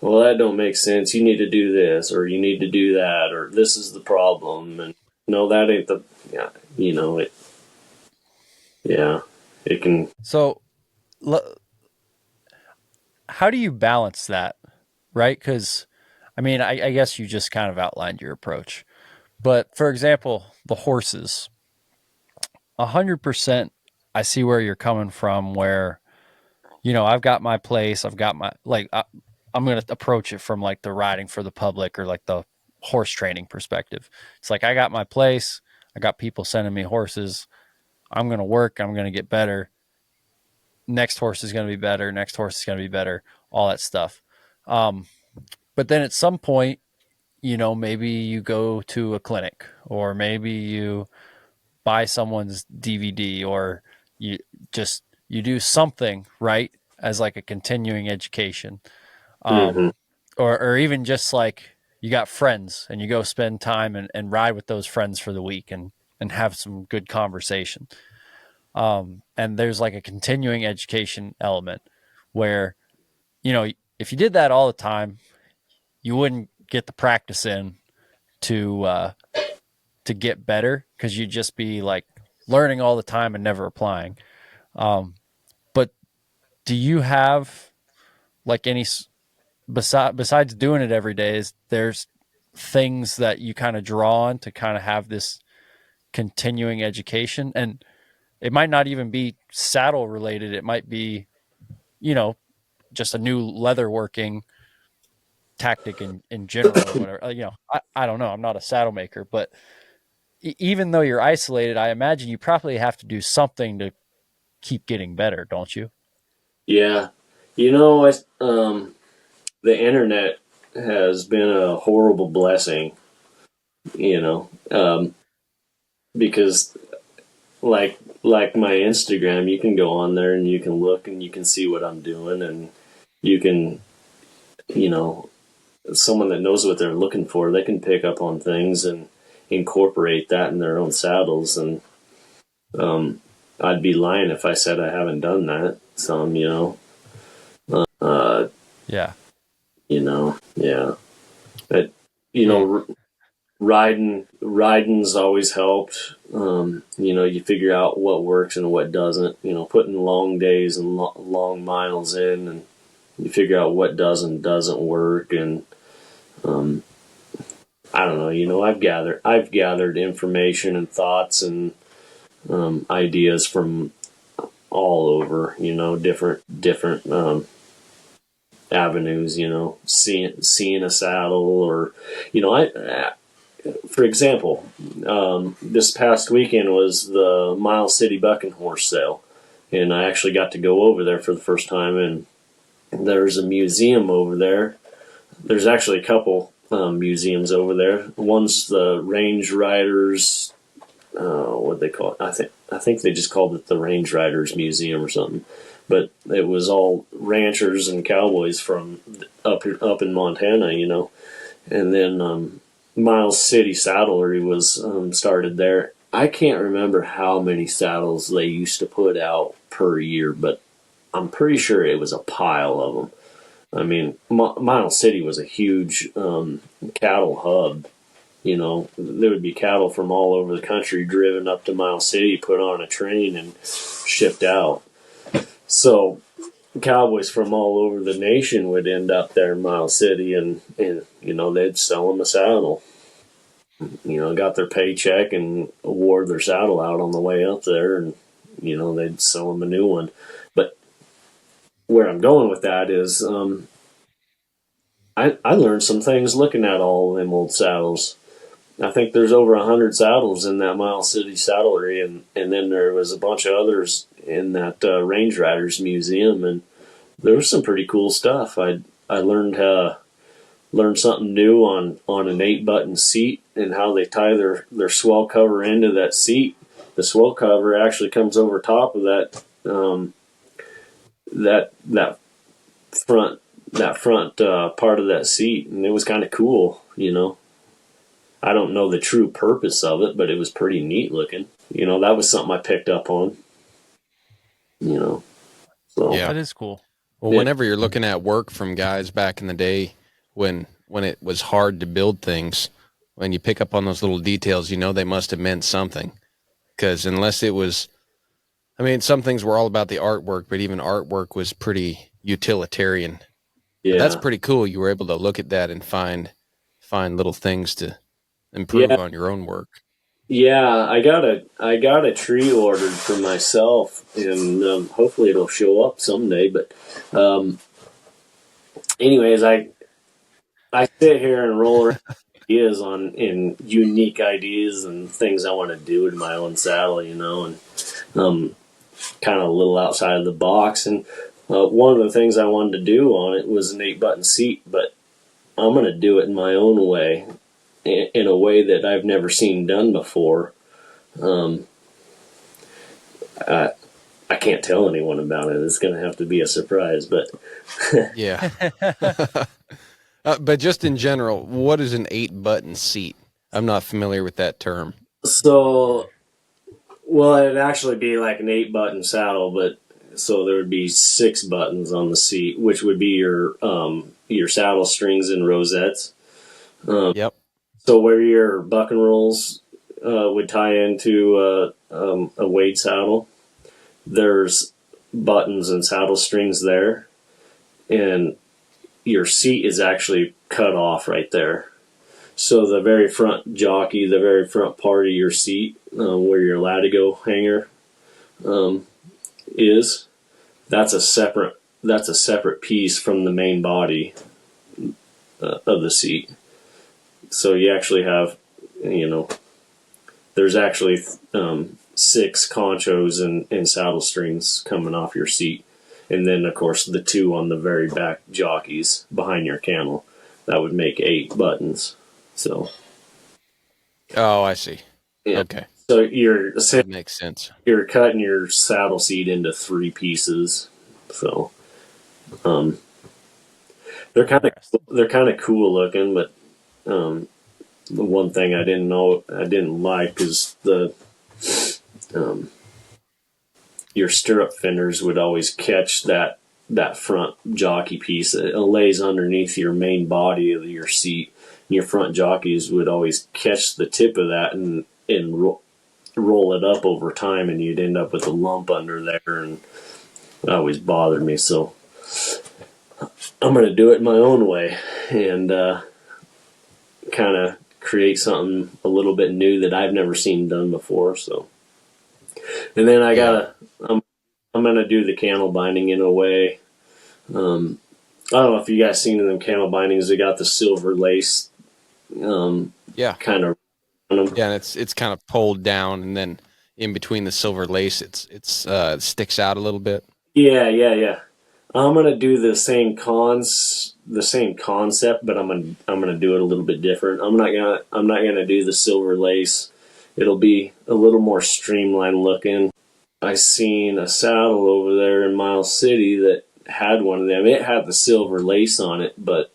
well, that don't make sense. You need to do this, or you need to do that, or this is the problem. And no, that ain't the, yeah, it, yeah, it can. So, how do you balance that, right? Because, I mean, I guess you just kind of outlined your approach. But for example, the horses, 100%, I see where you're coming from, where, I've got my place, I've got my, like, I'm going to approach it from like the riding for the public or like the horse training perspective. It's like, I got my place, I got people sending me horses. I'm going to work, I'm going to get better. Next horse is going to be better. Next horse is going to be better. All that stuff. Um, but then at some point, maybe you go to a clinic, or maybe you buy someone's DVD, or you you do something, right, as like a continuing education. Mm-hmm. Or even just like you got friends and you go spend time and ride with those friends for the week and have some good conversation. And there's like a continuing education element where, if you did that all the time, you wouldn't get the practice in to get better, because you'd just be like learning all the time and never applying. But do you have like any, besides doing it every day, is there's things that you kind of draw on to kind of have this continuing education? And it might not even be saddle related. It might be, you know, just a new leather working tactic in general or whatever. I don't know. I'm not a saddle maker, but even though you're isolated, I imagine you probably have to do something to keep getting better, don't you? Yeah, the internet has been a horrible blessing. You know, because like my Instagram, you can go on there and you can look and you can see what I'm doing, and you can, you know, someone that knows what they're looking for, they can pick up on things and incorporate that in their own saddles. And I'd be lying if I said I haven't done that. Some, uh, Yeah. yeah. But Hmm. riding's always helped. You figure out what works and what doesn't. Putting long days and long miles in, and you figure out what doesn't work. And I don't know. I've gathered information and thoughts and ideas from all over. Different avenues. Seeing a saddle, or I for example, this past weekend was the Miles City Bucking Horse Sale, and I actually got to go over there for the first time. And there's a museum over there. There's actually a couple museums over there. One's the Range Riders. What they call it? I think they just called it the Range Riders Museum or something. But it was all ranchers and cowboys from up in Montana, and then Miles City Saddlery was started there. I can't remember how many saddles they used to put out per year, but I'm pretty sure it was a pile of them. I mean, Miles City was a huge cattle hub. There would be cattle from all over the country driven up to Miles City, put on a train, and shipped out. So cowboys from all over the nation would end up there in Miles City, and they'd sell them a saddle. Got their paycheck and wore their saddle out on the way up there, and they'd sell them a new one. But where I'm going with that is, I learned some things looking at all of them old saddles. I think there's over 100 saddles in that Miles City saddlery, and then there was a bunch of others in that Range Riders Museum, and there was some pretty cool stuff. I learned something new on an 8-button seat and how they tie their swell cover into that seat. The swell cover actually comes over top of that front part of that seat, and it was kind of cool. I don't know the true purpose of it, but it was pretty neat looking. That was something I picked up on. You know. So yeah, that is cool. Well, yeah, whenever you're looking at work from guys back in the day when it was hard to build things, when you pick up on those little details, you know they must have meant something. Because unless it was, I mean, some things were all about the artwork, but even artwork was pretty utilitarian. But that's yeah, pretty cool. You were able to look at that and find little things to yeah. improve on your own work. Yeah, I got a tree ordered for myself, and hopefully it'll show up someday. But um, anyways, I sit here and roll around ideas on in unique ideas and things I want to do in my own saddle, and kind of a little outside of the box. And one of the things I wanted to do on it was an 8-button seat, but I'm going to do it in my own way, in a way that I've never seen done before. Um, I, I can't tell anyone about it. It's going to have to be a surprise, but Yeah. But just in general, what is an 8-button seat? I'm not familiar with that term. so, well, it'd actually be like an 8-button saddle, but so there would be 6 buttons on the seat, which would be your saddle strings and rosettes. Um, Yep. so where your buck and rolls would tie into a weight saddle, there's buttons and saddle strings there, and your seat is actually cut off right there. So the very front jockey, the very front part of your seat, where your latigo hanger is, that's a separate piece from the main body of the seat. So you actually have, there's actually 6 conchos and saddle strings coming off your seat. And then, of course, the 2 on the very back jockeys behind your cantle. That would make 8 buttons. So, Oh, I see. yeah. Okay. So That makes sense. you're cutting your saddle seat into 3 pieces. So, um, they're kind of cool looking, but the one thing I didn't like is um, your stirrup fenders would always catch that front jockey piece. It lays underneath your main body of your seat. Your front jockeys would always catch the tip of that and roll it up over time, and you'd end up with a lump under there, and it always bothered me. So I'm going to do it my own way and kind of create something a little bit new that I've never seen done before. So, and then I'm going to do the cantle binding in a way. I don't know if you guys seen them cantle bindings. They got the silver lace, Yeah. kind of. Yeah, and it's kind of pulled down, and then in between the silver lace, it sticks out a little bit. Yeah. I'm gonna do the same concept, but I'm gonna do it a little bit different. I'm not gonna do the silver lace. It'll be a little more streamlined looking. I seen a saddle over there in Miles City that had one of them. It had the silver lace on it, but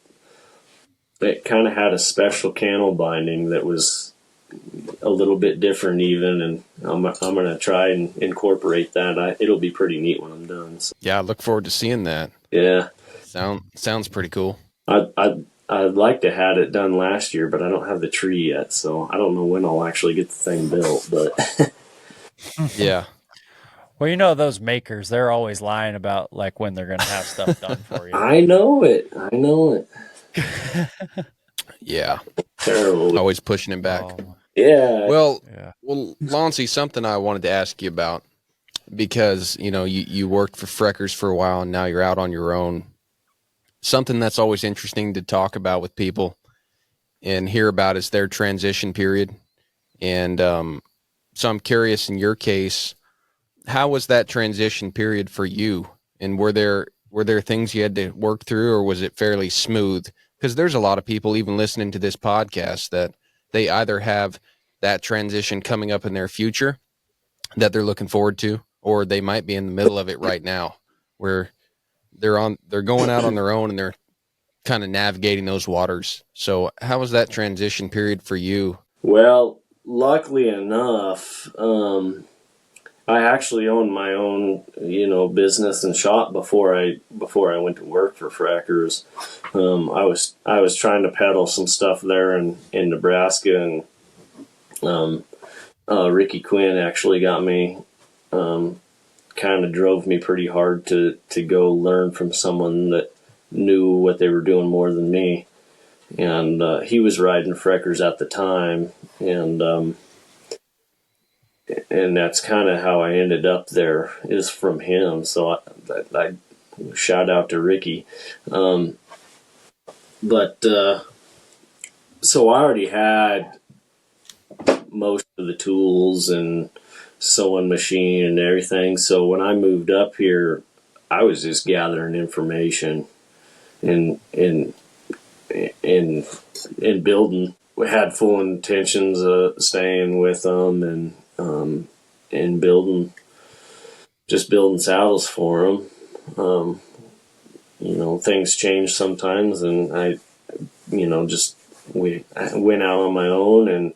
it kind of had a special cantle binding that was a little bit different even, and I'm going to try and incorporate that. It'll be pretty neat when I'm done. So. Yeah, I look forward to seeing that. Yeah. Sounds pretty cool. I'd like to have it done last year, but I don't have the tree yet, so I don't know when I'll actually get the thing built, but Yeah. Well, those makers, they're always lying about like when they're going to have stuff done for you. I know it. Yeah. Terrible. Always pushing him back. Yeah. Well, Loncey, something I wanted to ask you about, because, you worked for Freckers for a while and now you're out on your own. Something that's always interesting to talk about with people and hear about is their transition period. And so I'm curious, in your case, how was that transition period for you? And were there things you had to work through, or was it fairly smooth? Because there's a lot of people even listening to this podcast that they either have that transition coming up in their future that they're looking forward to, or they might be in the middle of it right now, where they're going out on their own and they're kind of navigating those waters. So how was that transition period for you? Well, luckily enough, I actually owned my own, business and shop before I went to work for Frackers. I was trying to peddle some stuff there in Nebraska, and Ricky Quinn actually got me, kind of drove me pretty hard to go learn from someone that knew what they were doing more than me. And he was riding Freckers at the time, and that's kind of how I ended up there, is from him. So I shout out to Ricky. But so I already had most of the tools and sewing machine and everything. So when I moved up here, I was just gathering information and building. We had full intentions of staying with them and building saddles for them. Things change sometimes, and I went out on my own, and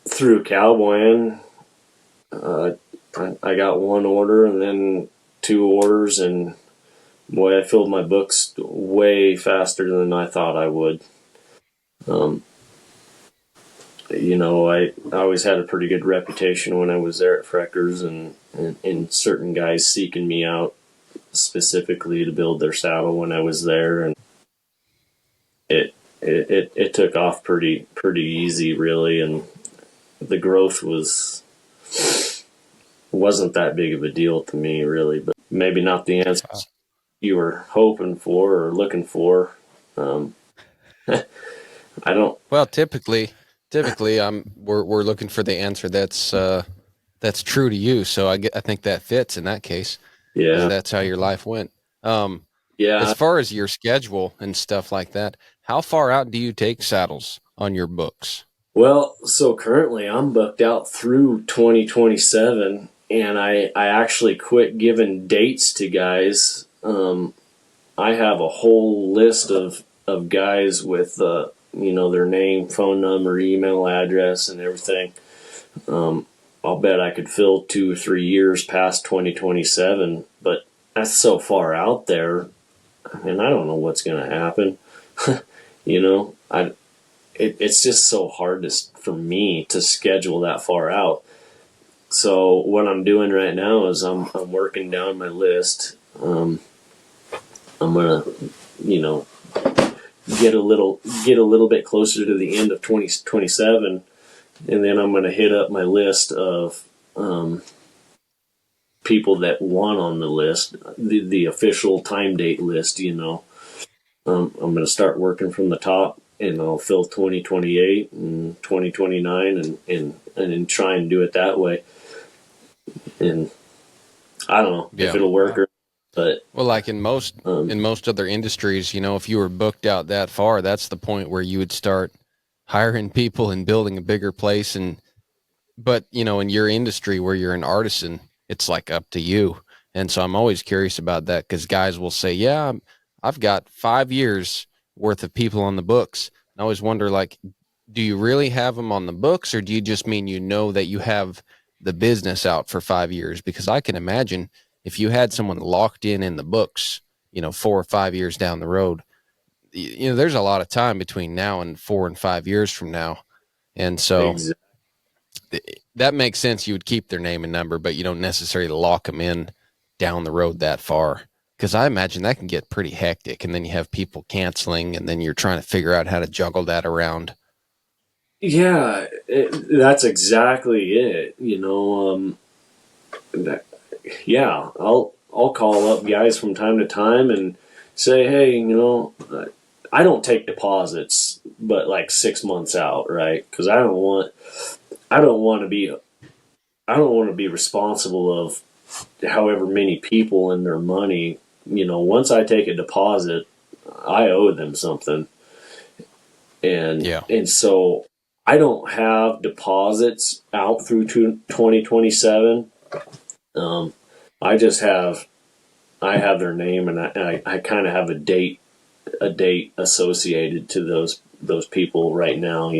through Cowboying, I got one order and then two orders, and boy, I filled my books way faster than I thought I would. I always had a pretty good reputation when I was there at Freckers, and certain guys seeking me out specifically to build their saddle when I was there, and it took off pretty easy, really, and the growth wasn't that big of a deal to me, really, but maybe not the answer you were hoping for or looking for. I don't. Well, typically, we're looking for the answer that's true to you. So I think that fits in that case. Yeah, that's how your life went. Yeah. As far as your schedule and stuff like that, how far out do you take saddles on your books? Well, so currently I'm booked out through 2027, and I actually quit giving dates to guys. I have a whole list of guys with their name, phone number, email address, and everything. I'll bet I could fill 2 or 3 years past 2027, but that's so far out there. I mean, I don't know what's going to happen. It's just so hard for me to schedule that far out. So what I'm doing right now is I'm working down my list. I'm gonna, get a little bit closer to the end of 2027, and then I'm gonna hit up my list of people that want on the list, the official time date list. I'm gonna start working from the top, and I'll fill 2028 and 2029, and try and do it that way. And I don't know if it'll work or. But well, like in most other industries, if you were booked out that far, that's the point where you would start hiring people and building a bigger place. But in your industry where you're an artisan, it's like up to you. And so I'm always curious about that, because guys will say, yeah, I've got 5 years worth of people on the books. And I always wonder, like, do you really have them on the books, or do you just mean that you have the business out for 5 years? Because I can imagine if you had someone locked in the books, 4 or 5 years down the road, there's a lot of time between now and 4 and 5 years from now. And so that makes sense. You would keep their name and number, but you don't necessarily lock them in down the road that far. Because I imagine that can get pretty hectic, and then you have people canceling, and then you're trying to figure out how to juggle that around. Yeah, that's exactly it. I'll call up guys from time to time and say, hey, I don't take deposits, but like 6 months out, right? Because I don't want to be responsible of however many people and their money. Once I take a deposit, I owe them something, and so I don't have deposits out through 2027. I just have their name, and I kind of have a date associated to those people right now.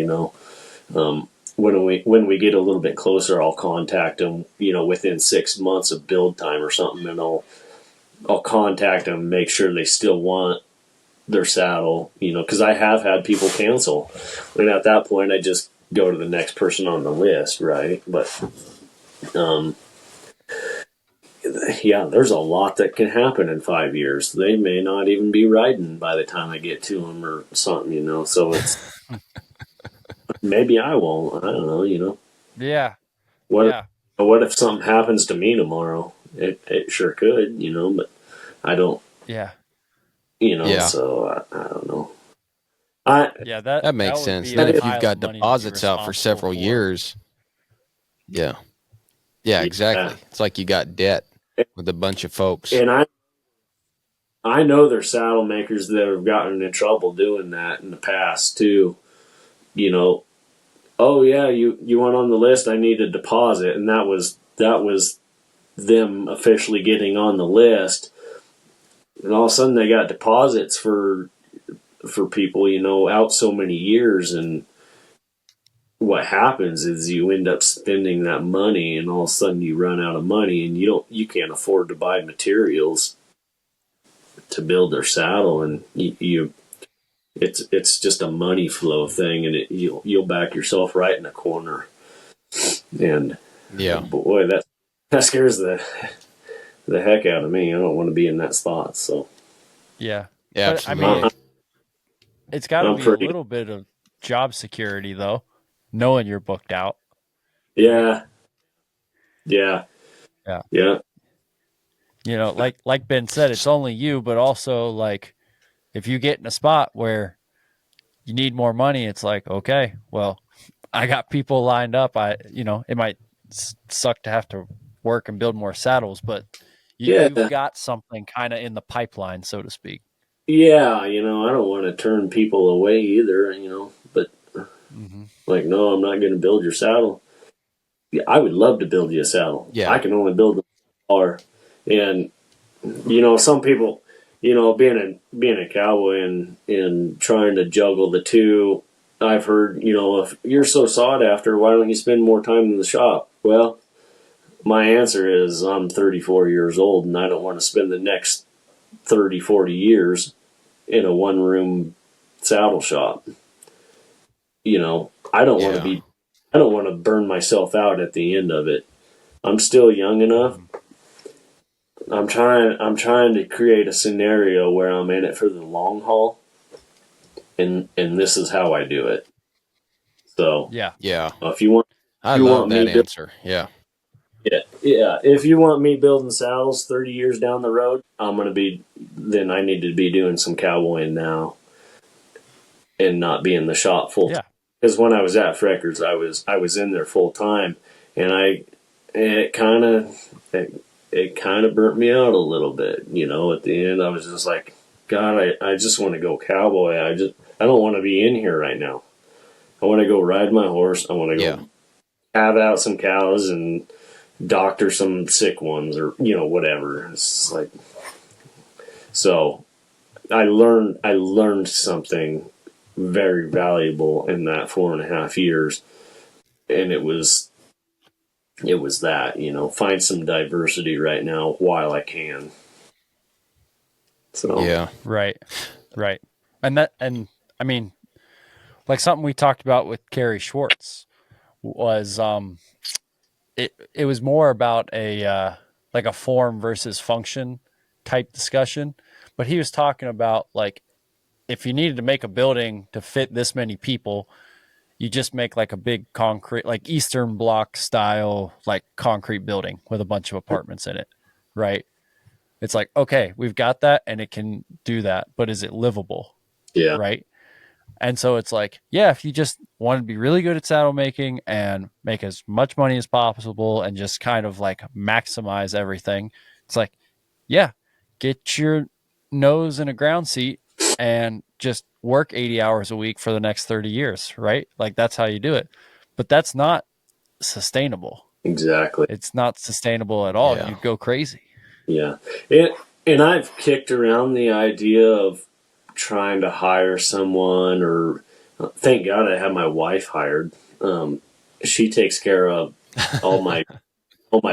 when we get a little bit closer, I'll contact them, within 6 months of build time or something, and I'll contact them, make sure they still want their saddle, because I have had people cancel, and at that point, I just go to the next person on the list, right? But yeah, there's a lot that can happen in 5 years. They may not even be riding by the time I get to them or something, So it's maybe I won't. I don't know. Yeah. What Yeah. what if something happens to me tomorrow? It sure could, but I don't. Yeah. Yeah. So I don't know. Yeah, that makes would sense. be Then a if you've pile of got money to be deposits out for responsible several for. years, yeah. Yeah, exactly. Yeah. It's like you got debt with a bunch of folks. And I know there's saddle makers that have gotten in trouble doing that in the past too. Oh yeah, you went on the list. I need a deposit, and that was them officially getting on the list. And all of a sudden, they got deposits for people, out so many years, and what happens is you end up spending that money, and all of a sudden you run out of money, and you can't afford to buy materials to build their saddle, and it's just a money flow thing, and you'll back yourself right in a corner. And yeah, boy, that scares the heck out of me. I don't want to be in that spot. So Yeah. yeah, But I absolutely. mean, it's got to I'm be a pretty. little bit of job security though, knowing you're booked out, right? Yeah, yeah, Yeah. yeah, Like Ben said, it's only you, but also like if you get in a spot where you need more money, it's like, okay, well, I got people lined up. It might suck to have to work and build more saddles, but you've yeah, got something kind of in the pipeline, so to speak. yeah. I don't want to turn people away either. But Mm-hmm. like, no, I'm not going to build your saddle. Yeah, I would love to build you a saddle. Yeah. I can only build a car, and some people, being a cowboy and trying to juggle the two. I've heard, if you're so sought after, why don't you spend more time in the shop? Well, my answer is I'm 34 years old, and I don't want to spend the next 30, 40 years in a one room saddle shop. I don't want to Yeah. I don't want to burn myself out at the end of it. I'm still young enough. I'm trying to create a scenario where I'm in it for the long haul, and this is how I do it. So Yeah. Yeah. if you want I if you love want that me build, answer. Yeah. yeah, if you want me building saddles 30 years down the road, then I need to be doing some cowboying now and not be in the shop full time. Yeah. Because when I was at Freckers, I was in there full time, and it kind of burnt me out a little bit. At the end, I was just like, God, I just want to go cowboy. I don't want to be in here right now. I want to go ride my horse. I want to Yeah. go have out some cows and doctor some sick ones, or whatever. It's like, so I learned something very valuable in that 4.5 years, and it was that, find some diversity right now while I can. So Yeah. Right. Right. And I mean, like something we talked about with Kerry Schwartz was it was more about a like a form versus function type discussion, but he was talking about like if you needed to make a building to fit this many people, you just make like a big concrete, like Eastern Bloc style, like concrete building with a bunch of apartments in it, right? It's like, okay, we've got that and it can do that, but is it livable, yeah, right? And so it's like, yeah, if you just want to be really good at saddle making and make as much money as possible and just kind of like maximize everything, it's like, yeah, get your nose in a ground seat and just work 80 hours a week for the next 30 years, right? Like that's how you do it. But that's not sustainable. exactly. It's not sustainable at all. Yeah. You'd go crazy. Yeah, and I've kicked around the idea of trying to hire someone, or thank God I have my wife hired. she takes care of all my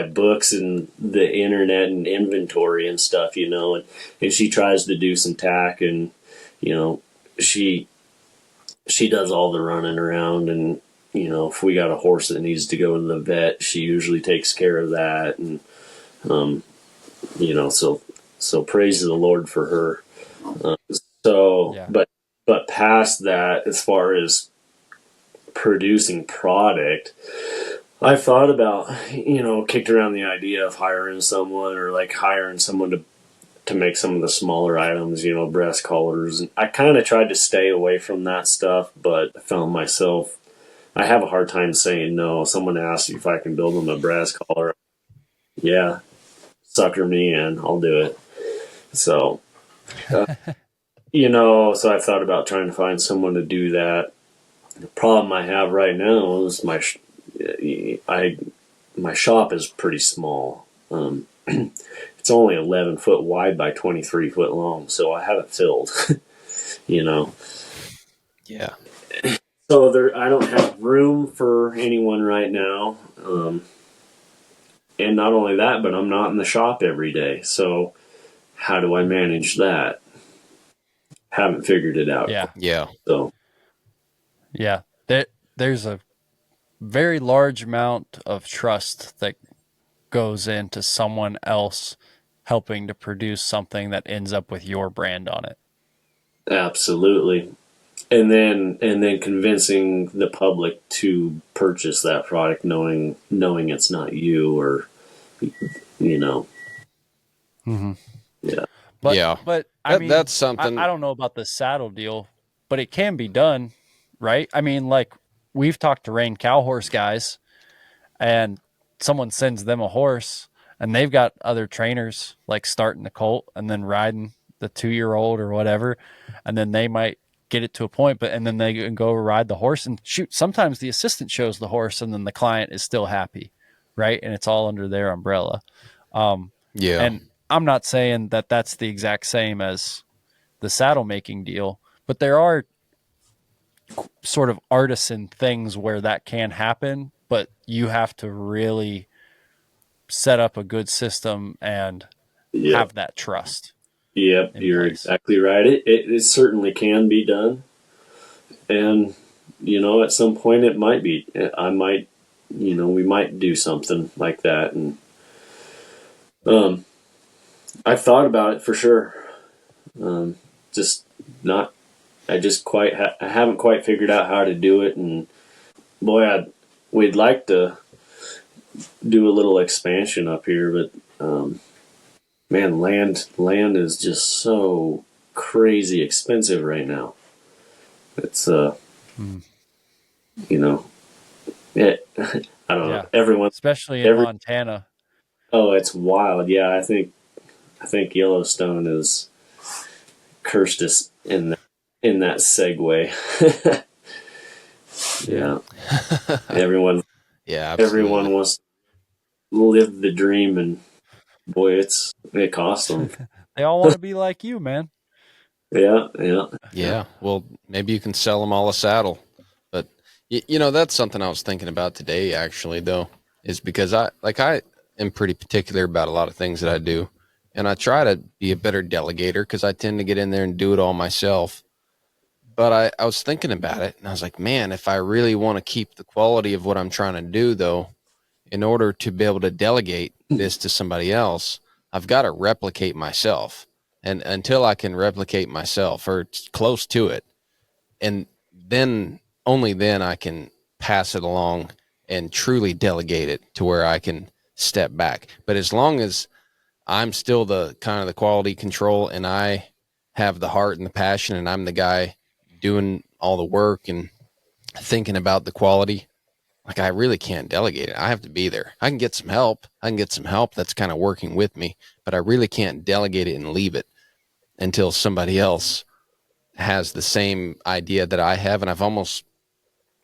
books and the internet and inventory and stuff, and she tries to do some tack, and she does all the running around, and if we got a horse that needs to go to the vet, she usually takes care of that, and so praise the Lord for her. Yeah. But past that, as far as producing product, I thought about, kicked around the idea of hiring someone, or like hiring someone to make some of the smaller items, breast collars. And I kind of tried to stay away from that stuff, but I found myself, I have a hard time saying no. Someone asks if I can build them a breast collar. Yeah, sucker me in, I'll do it. So, so I thought about trying to find someone to do that. The problem I have right now is my shop is pretty small. It's only 11 foot wide by 23 foot long, so I have it filled. Yeah. So I don't have room for anyone right now. And not only that, but I'm not in the shop every day. So how do I manage that? Haven't figured it out. Yeah. Yeah. So. Yeah. There's a very large amount of trust that goes into someone else helping to produce something that ends up with your brand on it. Absolutely. And then convincing the public to purchase that product, knowing it's not you, or Mm-hmm. Yeah. But I mean, that's something. I don't know about the saddle deal, but it can be done, right? I mean, like, we've talked to Rain Cow Horse guys, and someone sends them a horse, and they've got other trainers like starting the colt and then riding the 2-year-old or whatever, and then they might get it to a point, and then they can go ride the horse, and shoot, sometimes the assistant shows the horse, and then the client is still happy, right? And it's all under their umbrella. Yeah. And I'm not saying that that's the exact same as the saddle making deal, but there are sort of artisan things where that can happen, but you have to really set up a good system and have that trust. Yep, you're place. exactly right. It certainly can be done. And, at some point it might be. I might, we might do something like that. And I've thought about it for sure. Just not, I just I haven't quite figured out how to do it. And boy, we'd like to do a little expansion up here, but man, land is just so crazy expensive right now. It's I don't know. Everyone, especially in Montana. Oh, it's wild. Yeah, I think Yellowstone has cursed us in that segue. Yeah. Everyone. Yeah, absolutely. Everyone wants to live the dream, and boy, it costs them. They all want to be like you, man. Yeah. Well, maybe you can sell them all a saddle. But that's something I was thinking about today, actually, though, is because I am pretty particular about a lot of things that I do, and I try to be a better delegator because I tend to get in there and do it all myself. But I was thinking about it, and I was like, man, if I really want to keep the quality of what I'm trying to do, though, in order to be able to delegate this to somebody else, I've got to replicate myself. And until I can replicate myself or close to it, and then only then I can pass it along and truly delegate it to where I can step back. But as long as I'm still the kind of the quality control, and I have the heart and the passion, and I'm the guy doing all the work and thinking about the quality, like, I really can't delegate it. I have to be there. I can get some help. That's kind of working with me, but I really can't delegate it and leave it until somebody else has the same idea that I have. And I've almost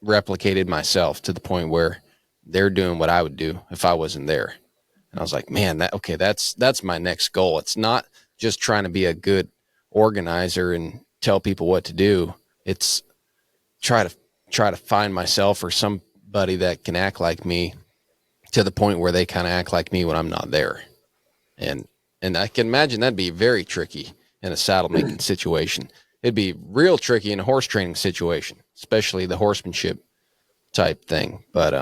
replicated myself to the point where they're doing what I would do if I wasn't there. And I was like, man, that's my next goal. It's not just trying to be a good organizer and tell people what to do. It's try to find myself or somebody buddy that can act like me to the point where they kind of act like me when I'm not there. And I can imagine that'd be very tricky in a saddle making situation. It'd be real tricky in a horse training situation, especially the horsemanship type thing. But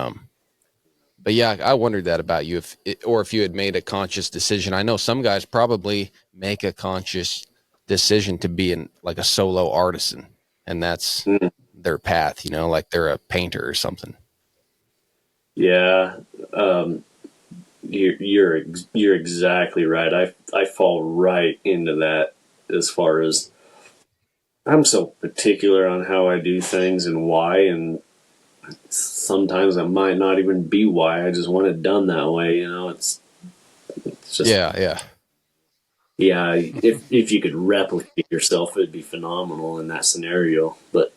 yeah, I wondered that about you, if you had made a conscious decision. I know some guys probably make a conscious decision to be like a solo artisan, and that's Mm. their path, like they're a painter or something. Yeah. You're exactly right. I fall right into that as far as I'm so particular on how I do things and why, and sometimes it might not even be why. I just want it done that way. It's just Yeah. yeah. If you could replicate yourself, it'd be phenomenal in that scenario. But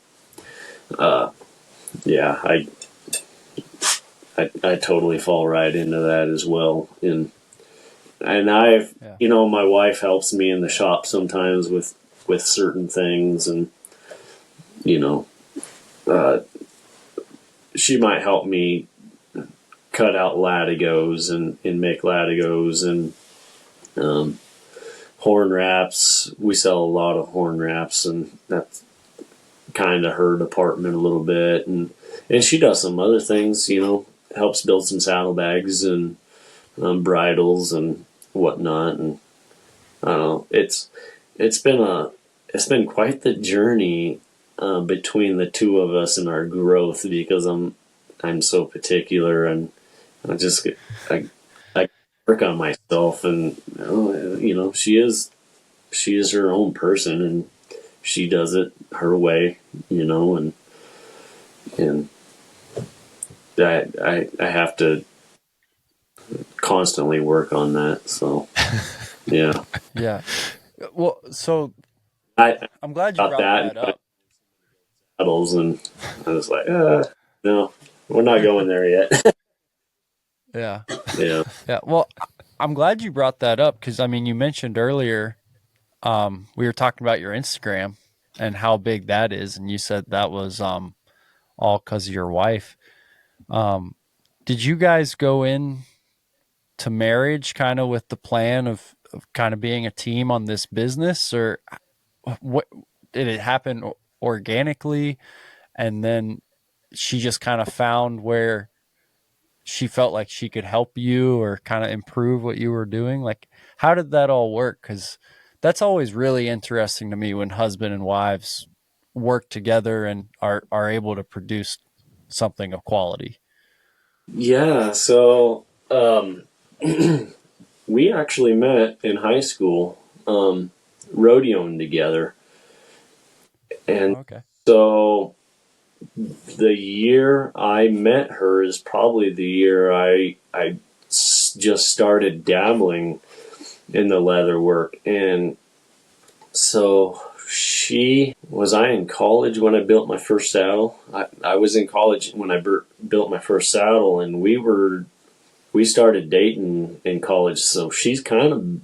yeah, I totally fall right into that as well. And Yeah. my wife helps me in the shop sometimes with certain things, and you know, uh, she might help me cut out latigos and make latigos and horn wraps. We sell a lot of horn wraps, and that's kind of her department a little bit. And she does some other things, helps build some saddlebags and bridles and whatnot. And I don't know, it's been quite the journey between the two of us and our growth, because I'm so particular, and I just I work on myself, and she is her own person, and she does it her way, and I have to constantly work on that. So yeah, Yeah. Well, so I I'm glad you got brought that that up. battles, and I was like, no, we're not going there yet. Yeah. Yeah. Yeah. Well, I'm glad you brought that up because I mean, you mentioned earlier, we were talking about your Instagram and how big that is, and you said that was all because of your wife. Um, did you guys go in to marriage kind of with the plan of kind of being a team on this business, or what did it happen organically? And then she just kind of found where she felt like she could help you or kind of improve what you were doing. Like, how did that all work? Because that's always really interesting to me when husband and wives work together and are able to produce something of quality. Yeah. So we actually met in high school, rodeoing together, and Okay. so the year I met her is probably the year I just started dabbling in the leather work. And so she was I in college when I built my first saddle. I was in college when I built my first saddle, and we started dating in college. So she's kind of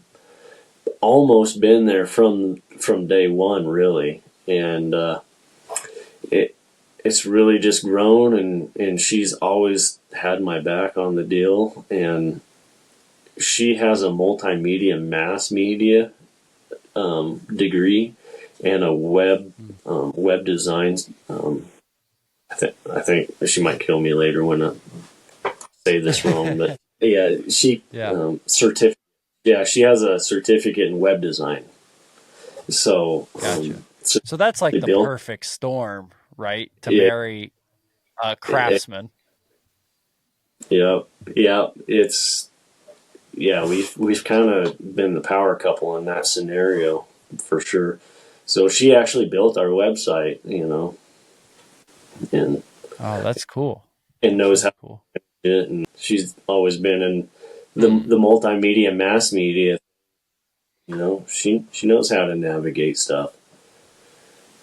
almost been there from day one, really. And it it's really just grown, and she's always had my back on the deal. And she has a multimedia mass media degree and a web designs. I think she might kill me later when I say this wrong, but yeah, she Yeah. certificate. Yeah, she has a certificate in web design. So Gotcha. So that's like the built. perfect storm, right? To Yeah, marry a craftsman. yeah, yeah. We've kind of been the power couple in that scenario for sure. So she actually built our website, and Oh, that's cool. That's knows how really cool. to do it. And she's always been in the multimedia mass media. She knows how to navigate stuff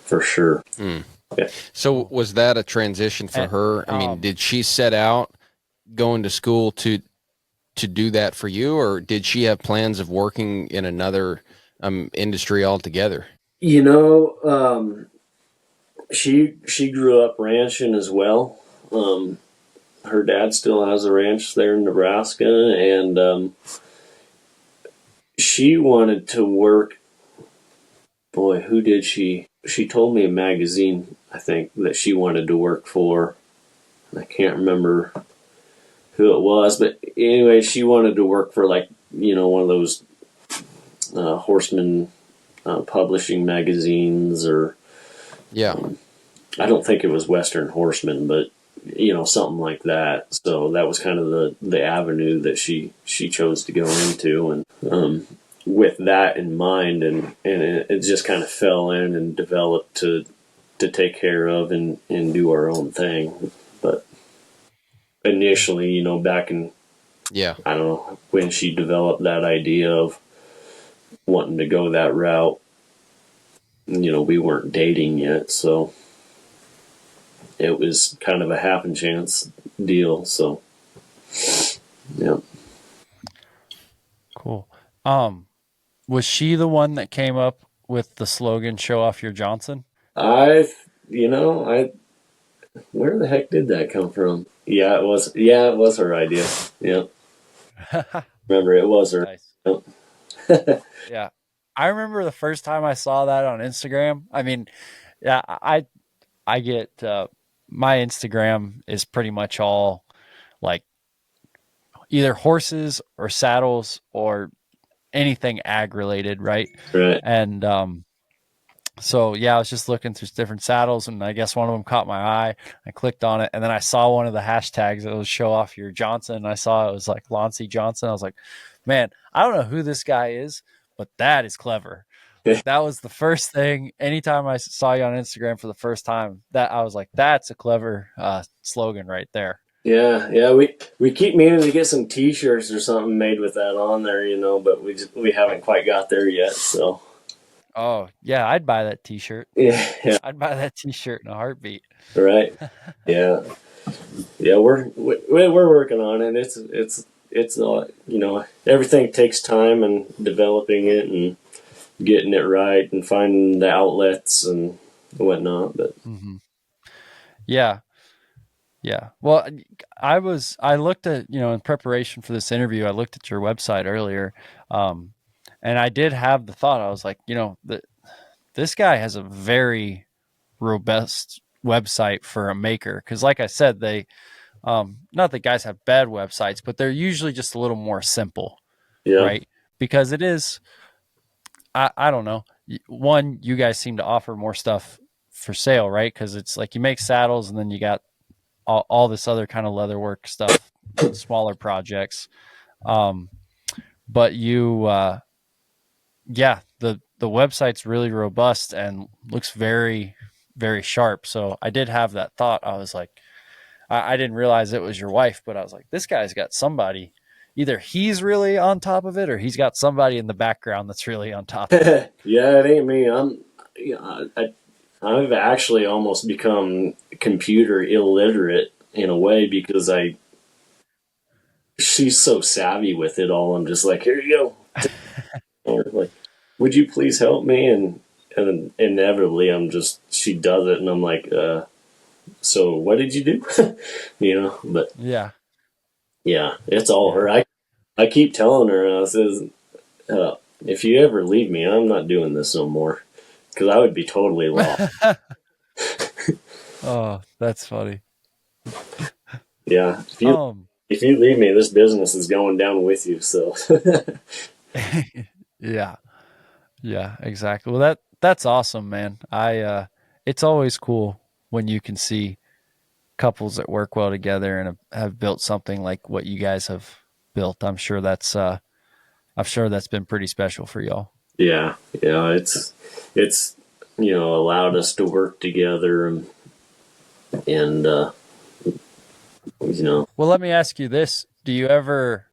for sure. Mm. Yeah. So Cool. was that a transition for And, her? I mean, did she set out going to school to do that for you, or did she have plans of working in another industry altogether? You know, she grew up ranching as well. Um, her dad still has a ranch there in Nebraska, and she wanted to work. Boy, who did she? She told me a magazine, I think, that she wanted to work for. I can't remember who it was, but anyway, she wanted to work for like, one of those horseman publishing magazines, or yeah. I don't think it was Western Horseman, but something like that. So that was kind of the avenue that she chose to go into, and with that in mind, and it just kind of fell in and developed to take care of and do our own thing. But initially, back in, I don't know, when she developed that idea of wanting to go that route, we weren't dating yet, so it was kind of a happen chance deal. So, yeah. Cool. Was she the one that came up with the slogan "Show off your Johnson"? Where the heck did that come from? Yeah, it was. Yeah, it was her idea. Yeah. Remember, it was her. Nice. Yeah. I remember the first time I saw that on Instagram. I mean, yeah, I get my Instagram is pretty much all like either horses or saddles or anything ag related, right? Right. And so yeah, I was just looking through different saddles, and I guess one of them caught my eye. I clicked on it, and then I saw one of the hashtags that was "Show off your Johnson." And I saw it was like Loncey Johnson. I was like, man, I don't know who this guy is, but that is clever. That was the first thing. Anytime I saw you on Instagram for the first time, that I was like, that's a clever slogan right there. Yeah. We keep meaning to get some T-shirts or something made with that on there, but we haven't quite got there yet. So. Oh yeah, I'd buy that T-shirt. Yeah. I'd buy that T-shirt in a heartbeat. Right. Yeah. Yeah. We're working on it. It's everything takes time, and developing it and getting it right and finding the outlets and whatnot. But yeah. Well, I looked at, in preparation for this interview, I looked at your website earlier. And I did have the thought, I was like, this guy has a very robust website for a maker. Cause like I said, they, not that guys have bad websites, but they're usually just a little more simple. yeah. Right. Because it is, I don't know. One, you guys seem to offer more stuff for sale, right? Cause it's like you make saddles and then you got all this other kind of leatherwork stuff, smaller projects. But the website's really robust and looks very, very sharp. So I did have that thought. I was like, I didn't realize it was your wife, but I was like, this guy's got somebody. Either he's really on top of it, or he's got somebody in the background that's really on top of it. Yeah, it ain't me. I've actually almost become computer illiterate in a way, because she's so savvy with it all. I'm just like, here you go. Or like, would you please help me? And inevitably she does it, and I'm like, so what did you do? But Yeah. yeah, it's all her. I keep telling her, I says, if you ever leave me, I'm not doing this no more, because I would be totally lost. Oh, that's funny. Yeah. If you leave me, this business is going down with you. So. Yeah. Yeah, exactly. Well, that's awesome, man. It's always cool when you can see couples that work well together and have built something like what you guys have built. I'm sure that's been pretty special for y'all. Yeah. It's allowed us to work together, and Well, let me ask you this. Do you ever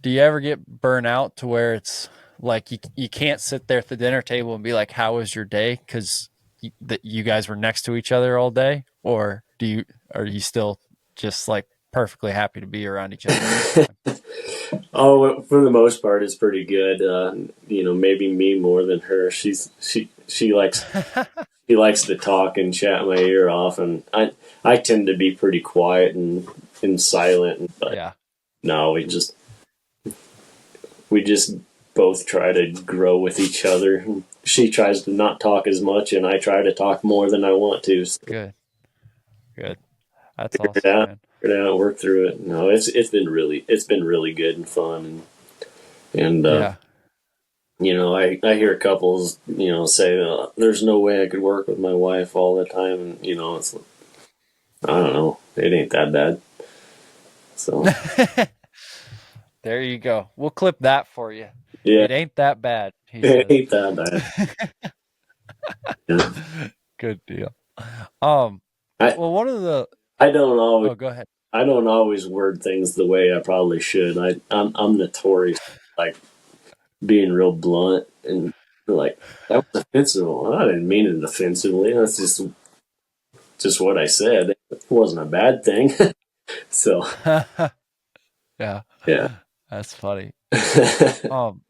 get burnt out to where it's like you can't sit there at the dinner table and be like, how was your day? Because you guys were next to each other all day? Or are you still just like perfectly happy to be around each other? Oh, for the most part, it's pretty good. Maybe me more than her. She likes He likes to talk and chat my ear off, and I tend to be pretty quiet and silent. But Yeah. no, we just both try to grow with each other. She tries to not talk as much, and I try to talk more than I want to. So Good. That's awesome, man. Figure it out, work through it. No, it's been really good and fun, and Yeah. you know, I hear couples, you know, say, there's no way I could work with my wife all the time. And, you know, it's, I don't know. It ain't that bad. So, There you go. We'll clip that for you. yeah, It ain't that bad, he it says. ain't that bad. Yeah. Good deal. I, Well, one of the, I don't always, oh, go ahead. I don't always word things the way I probably should. I'm notorious, like, being real blunt and like, that was offensive. Well, I didn't mean it offensively. That's just what I said. It wasn't a bad thing. So, Yeah. yeah. That's funny. Um,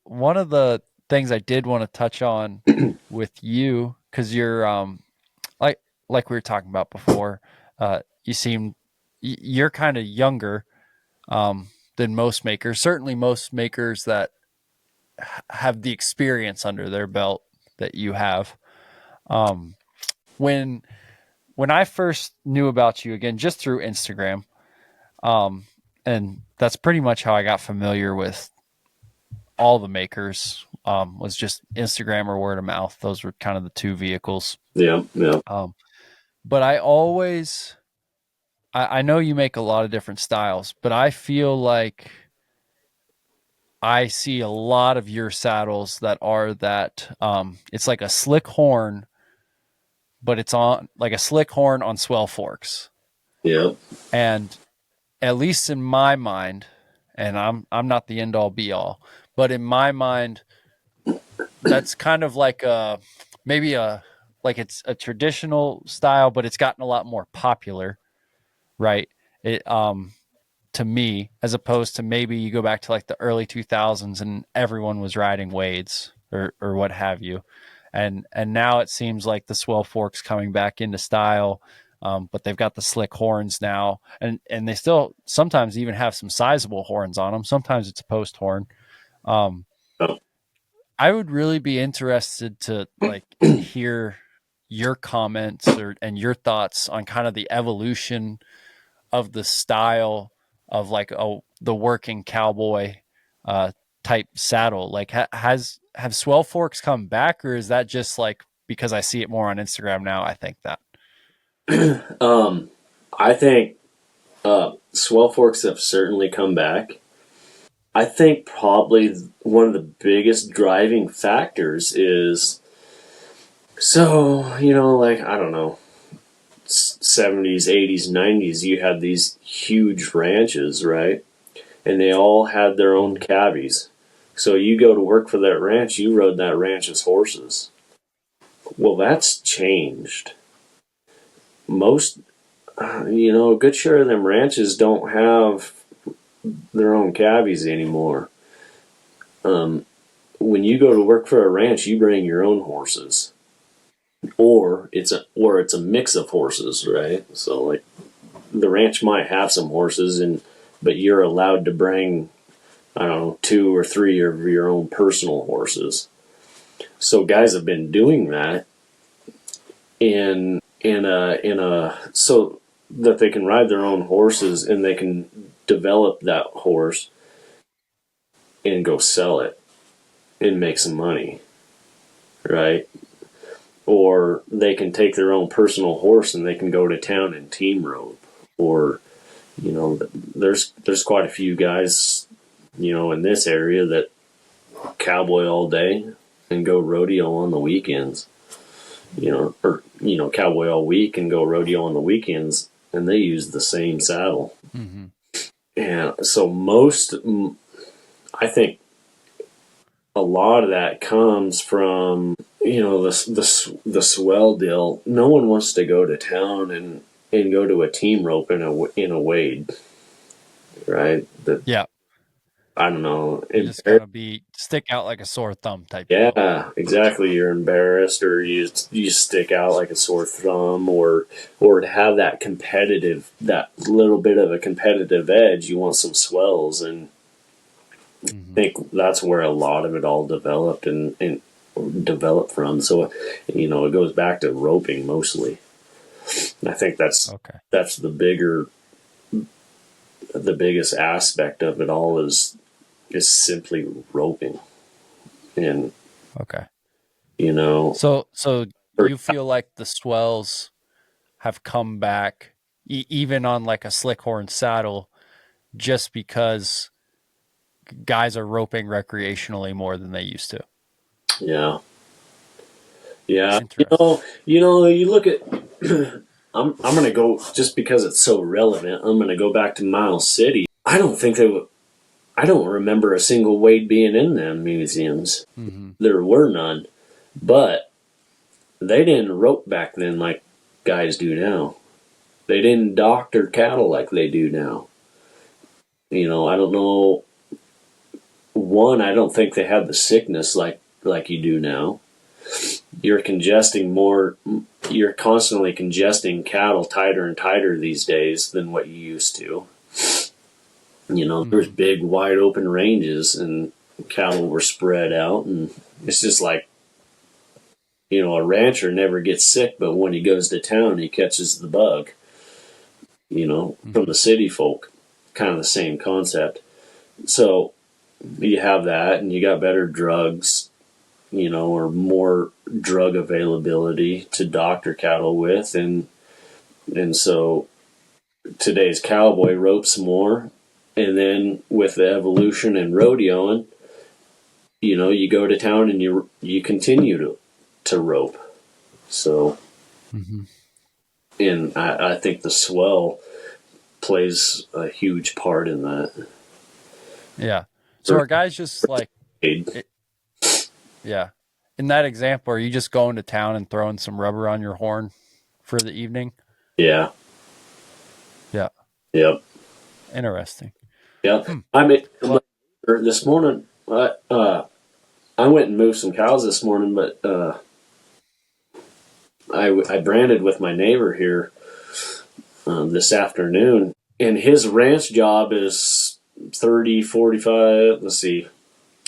one of the things I did want to touch on with you, because you're like we were talking about before, you seem you're kind of younger than most makers. Certainly, most makers that have the experience under their belt that you have. Um, when I first knew about you again, just through Instagram, and that's pretty much how I got familiar with all the makers, was just Instagram or word of mouth. Those were kind of the two vehicles. Yeah. Yeah. But I always, I know you make a lot of different styles, but I feel like I see a lot of your saddles that are that, it's like a slick horn, but it's on like a slick horn on swell forks. Yeah. And at least in my mind, and I'm not the end all be all, but in my mind, that's kind of like a maybe a like it's a traditional style, but it's gotten a lot more popular, right? It to me, as opposed to maybe you go back to like the early 2000s and everyone was riding Wades or what have you, and now it seems like the swell forks coming back into style. But they've got the slick horns now, and they still sometimes even have some sizable horns on them. Sometimes it's a post horn. Um, Oh. I would really be interested to like hear your comments and your thoughts on kind of the evolution of the style of like the working cowboy type saddle. Like have swell forks come back, or is that just like because I see it more on Instagram now? I think that. I think swell forks have certainly come back. I think probably one of the biggest driving factors is, so, you know, like, I don't know, 70s, 80s, 90s, you had these huge ranches, right? And they all had their own cabbies. So you go to work for that ranch, you rode that ranch's horses. Well, that's changed. Most, you know, a good share of them ranches don't have their own cabbies anymore. When you go to work for a ranch, you bring your own horses, or it's a mix of horses, right? So like the ranch might have some horses, but you're allowed to bring, I don't know, 2 or 3 of your own personal horses. So guys have been doing that so that they can ride their own horses and they can develop that horse and go sell it and make some money, right? Or they can take their own personal horse and they can go to town and team rope. Or, you know, there's quite a few guys, you know, in this area that cowboy all day and go rodeo on the weekends. You know, or, you know, cowboy all week and go rodeo on the weekends, and they use the same saddle. Mm-hmm. And so I think a lot of that comes from, you know, the swell deal. No one wants to go to town and go to a team rope in a Wade, right? Yeah. I don't know. You just kind of stick out like a sore thumb type deal. Yeah, exactly. You're embarrassed, or you stick out like a sore thumb, or to have that little bit of a competitive edge. You want some swells, and I think that's where a lot of it all developed and developed from. So, it goes back to roping mostly. And I think that's the biggest aspect of it all is simply roping. And so you feel like the swells have come back even on like a slick horn saddle just because guys are roping recreationally more than they used to. Yeah. You look at I'm going to go, just because it's so relevant, I'm going to go back to Miles City. I don't remember a single Wade being in them museums. Mm-hmm. There were none. But they didn't rope back then like guys do now. They didn't doctor cattle like they do now. I don't know. One, I don't think they had the sickness like you do now. You're constantly congesting cattle tighter and tighter these days than what you used to. There's big, wide open ranges and cattle were spread out, and it's just like, a rancher never gets sick, but when he goes to town, he catches the bug, from the city folk. Kind of the same concept. So you have that, and you got better drugs, or more drug availability to doctor cattle with. And so today's cowboy ropes more. And then with the evolution in rodeoing, you go to town and you continue to rope. So, and I think the swell plays a huge part in that. Yeah. So are guys just like, yeah. In that example, are you just going to town and throwing some rubber on your horn for the evening? Yeah. Yeah. Yep. Interesting. Yeah. I mean, this morning, I went and moved some cows this morning, but I branded with my neighbor here this afternoon, and his ranch job is 30, 45, let's see.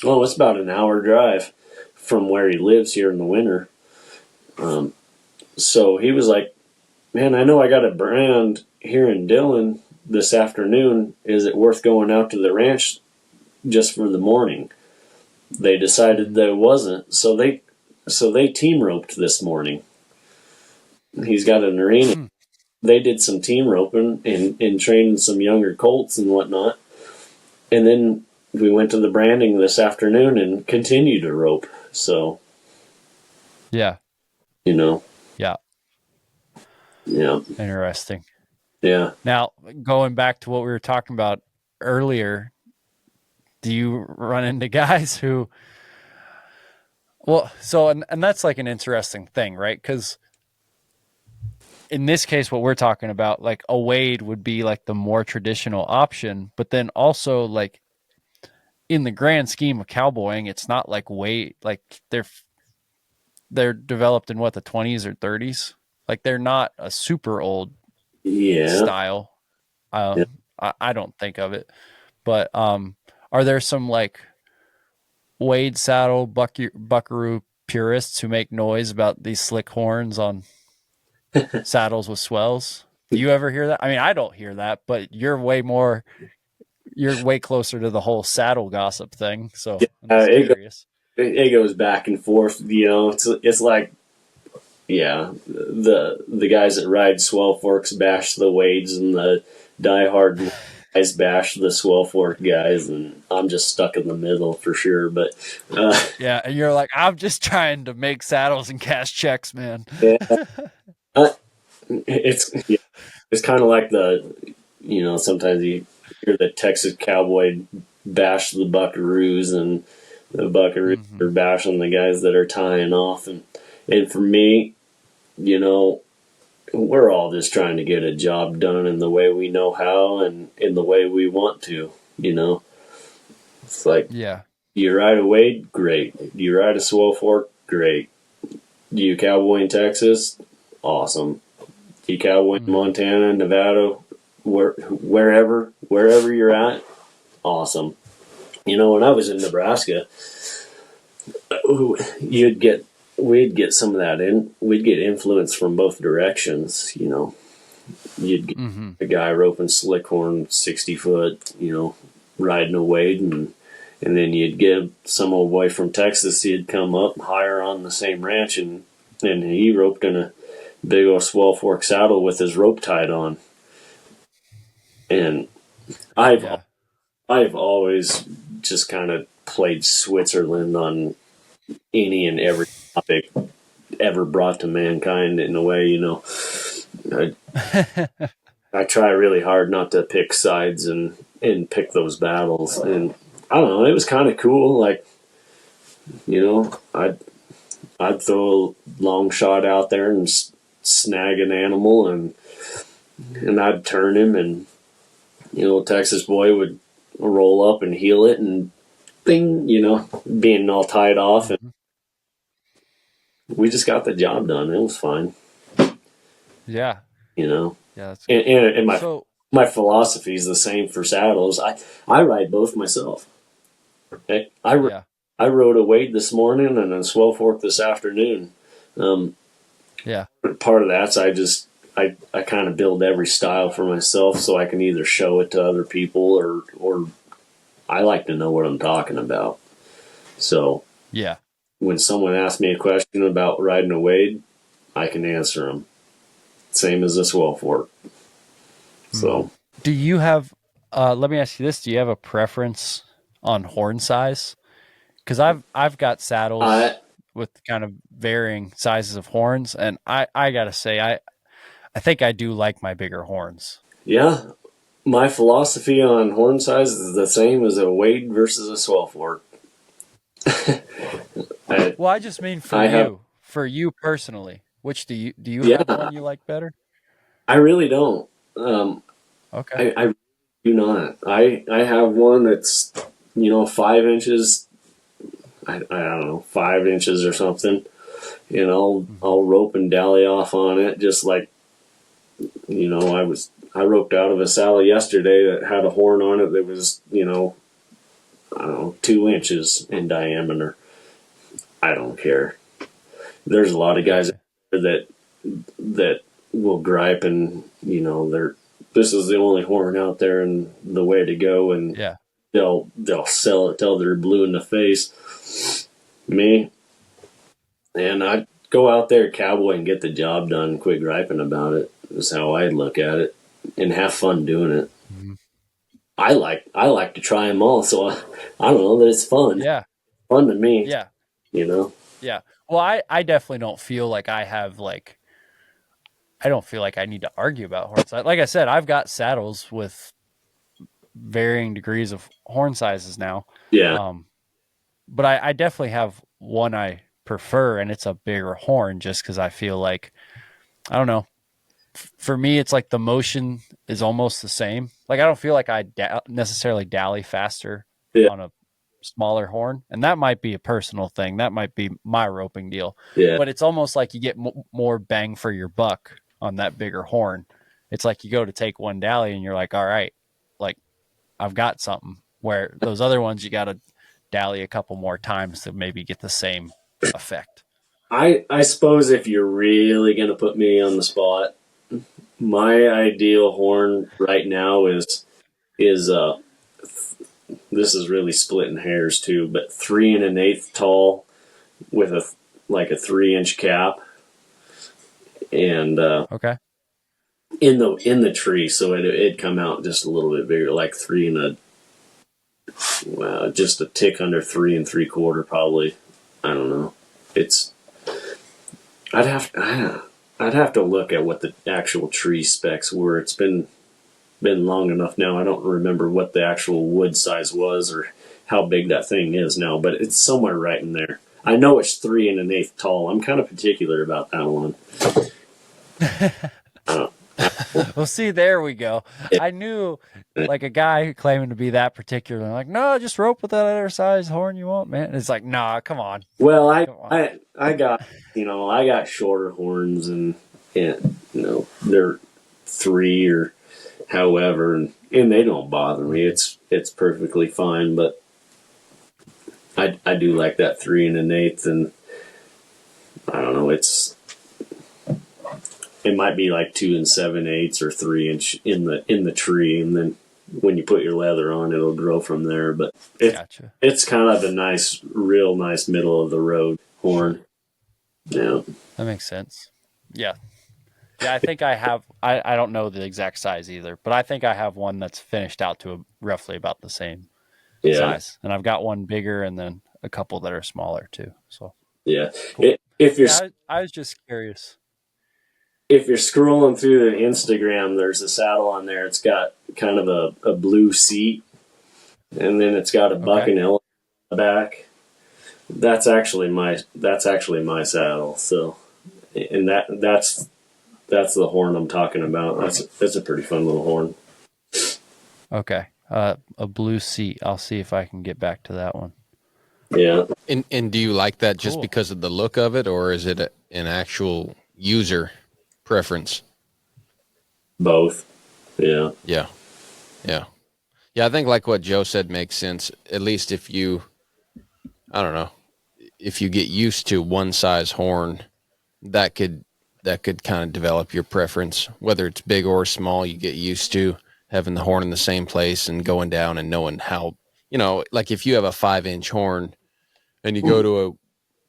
Oh, it's about an hour drive from where he lives here in the winter. So he was like, man, I know I got a brand here in Dillon this afternoon. Is it worth going out to the ranch just for the morning? They decided that it wasn't. So they team roped this morning. He's got an arena. They did some team roping and trained some younger colts and whatnot. And then we went to the branding this afternoon and continued to rope. So, yeah. Yeah. Yeah. Interesting. Yeah. Now, going back to what we were talking about earlier, do you run into guys who, and that's like an interesting thing, right? Because in this case, what we're talking about, like a Wade would be like the more traditional option, but then also like in the grand scheme of cowboying, it's not like Wade, like they're developed in what, the 20s or 30s. Like they're not a super old style. I don't think of it, but are there some like Wade saddle buckaroo purists who make noise about these slick horns on saddles with swells? Do you ever hear that? I mean, I don't hear that, but you're way closer to the whole saddle gossip thing. So I'm just curious. It goes back and forth. It's like, yeah, the guys that ride swell forks bash the Wades, and the diehard guys bash the swell fork guys, and I'm just stuck in the middle for sure. But yeah, and you're like, I'm just trying to make saddles and cash checks, man. Yeah. It's kind of like sometimes you hear the Texas cowboy bash the buckaroos, and the buckaroos are bashing the guys that are tying off, and for me, we're all just trying to get a job done in the way we know how and in the way we want to, It's like, Yeah. do you ride a Wade? Great. Do you ride a swell fork? Great. Do you cowboy in Texas? Awesome. Do you cowboy in Montana, Nevada, wherever you're at? Awesome. You know, when I was in Nebraska, we'd get some of that in. We'd get influence from both directions. You know, you'd get a guy roping slickhorn 60 foot. You know, riding a Wade, and then you'd get some old boy from Texas. He'd come up higher on the same ranch, and he roped in a big old swell fork saddle with his rope tied on. And I've always just kind of played Switzerland on any and every topic ever brought to mankind in a way, you know. I try really hard not to pick sides and pick those battles. And I don't know, it was kind of cool. Like, you know, I'd throw a long shot out there and snag an animal, and I'd turn him, and, you know, Texas boy would roll up and heel it, and bing, you know, being all tied off, and we just got the job done. It was fine. Yeah. You know? Yeah. That's and my philosophy is the same for saddles. I ride both myself. Okay? I rode a Wade this morning and a swell fork this afternoon. Part of that's I kind of build every style for myself so I can either show it to other people or I like to know what I'm talking about. So when someone asks me a question about riding a Wade, I can answer them. Same as a swell fork. So, do you have? Let me ask you this: do you have a preference on horn size? Because I've got saddles with kind of varying sizes of horns, and I gotta say I think I do like my bigger horns. Yeah, my philosophy on horn size is the same as a Wade versus a swell fork. I just mean for you personally. Which do you have one you like better? I really don't. Okay. I do not. I have one that's, you know, 5 inches. I don't know, 5 inches or something. You know, I'll rope and dally off on it, just like, you know, I roped out of a saddle yesterday that had a horn on it that was, you know, I don't know, 2 inches in diameter. I don't care. There's a lot of guys that will gripe, and, you know, this is the only horn out there and the way to go, and they'll sell it till they're blue in the face. Me, and I'd go out there, cowboy, and get the job done. Quit griping about it. Is how I'd look at it, and have fun doing it. I like to try them all, so I don't know that it's fun. Yeah, fun to me. Yeah, you know. Yeah. Well, I definitely don't feel like I have like. I don't feel like I need to argue about horn size. Like I said, I've got saddles with varying degrees of horn sizes now. Yeah. But I definitely have one I prefer, and it's a bigger horn just because I feel like, I don't know. For me, it's like the motion is almost the same. Like I don't feel like I necessarily dally faster on a smaller horn, and that might be a personal thing. That might be my roping deal. Yeah. But it's almost like you get more bang for your buck on that bigger horn. It's like you go to take one dally and you're like, all right, like I've got something, where those other ones you got to dally a couple more times to maybe get the same effect. I suppose if you're really going to put me on the spot, my ideal horn right now is this is really splitting hairs too, but 3 1/8 tall with a 3-inch cap, and okay, in the tree, so it'd come out just a little bit bigger, like 3 just a tick under 3 3/4 probably. I don't know. I'd have to look at what the actual tree specs were. It's been long enough now. I don't remember what the actual wood size was or how big that thing is now, but it's somewhere right in there. I know it's 3 1/8 tall. I'm kind of particular about that one. Well, see, there we go. I knew like a guy claiming to be that particular. Like, no, just rope with that other size horn you want, man. It's like, nah, come on, Well, come on. I got, I got shorter horns and they're 3 or however, and they don't bother me. It's perfectly fine, but I do like that 3 1/8, and I don't know, it might be like 2 7/8 or 3 inch in the tree, and then when you put your leather on, it'll grow from there. But Gotcha. it's kind of a nice, real nice middle of the road horn. Sure. Yeah, That makes sense. Yeah. Yeah, I think I have. I don't know the exact size either, but I think I have one that's finished out to roughly about the same yeah, size, and I've got one bigger, and then a couple that are smaller too. So yeah. cool. If you're Yeah, I was just curious. if you're scrolling through the Instagram, there's a saddle on there. It's got kind of a blue seat, and then it's got a buck Okay, and elk on the back. That's actually my saddle. So, and that's the horn I'm talking about. That's a pretty fun little horn. okay. A blue seat. I'll see if I can get back to that one. Yeah. And do you like that just Cool. because of the look of it, or is it an actual user preference? Both. Yeah. Yeah. Yeah. Yeah, I think like what Joe said makes sense. At least if you, I don't know, if you get used to one size horn, that could kind of develop your preference. Whether it's big or small, you get used to having the horn in the same place and going down and knowing how, like if you have a 5-inch horn and you go to a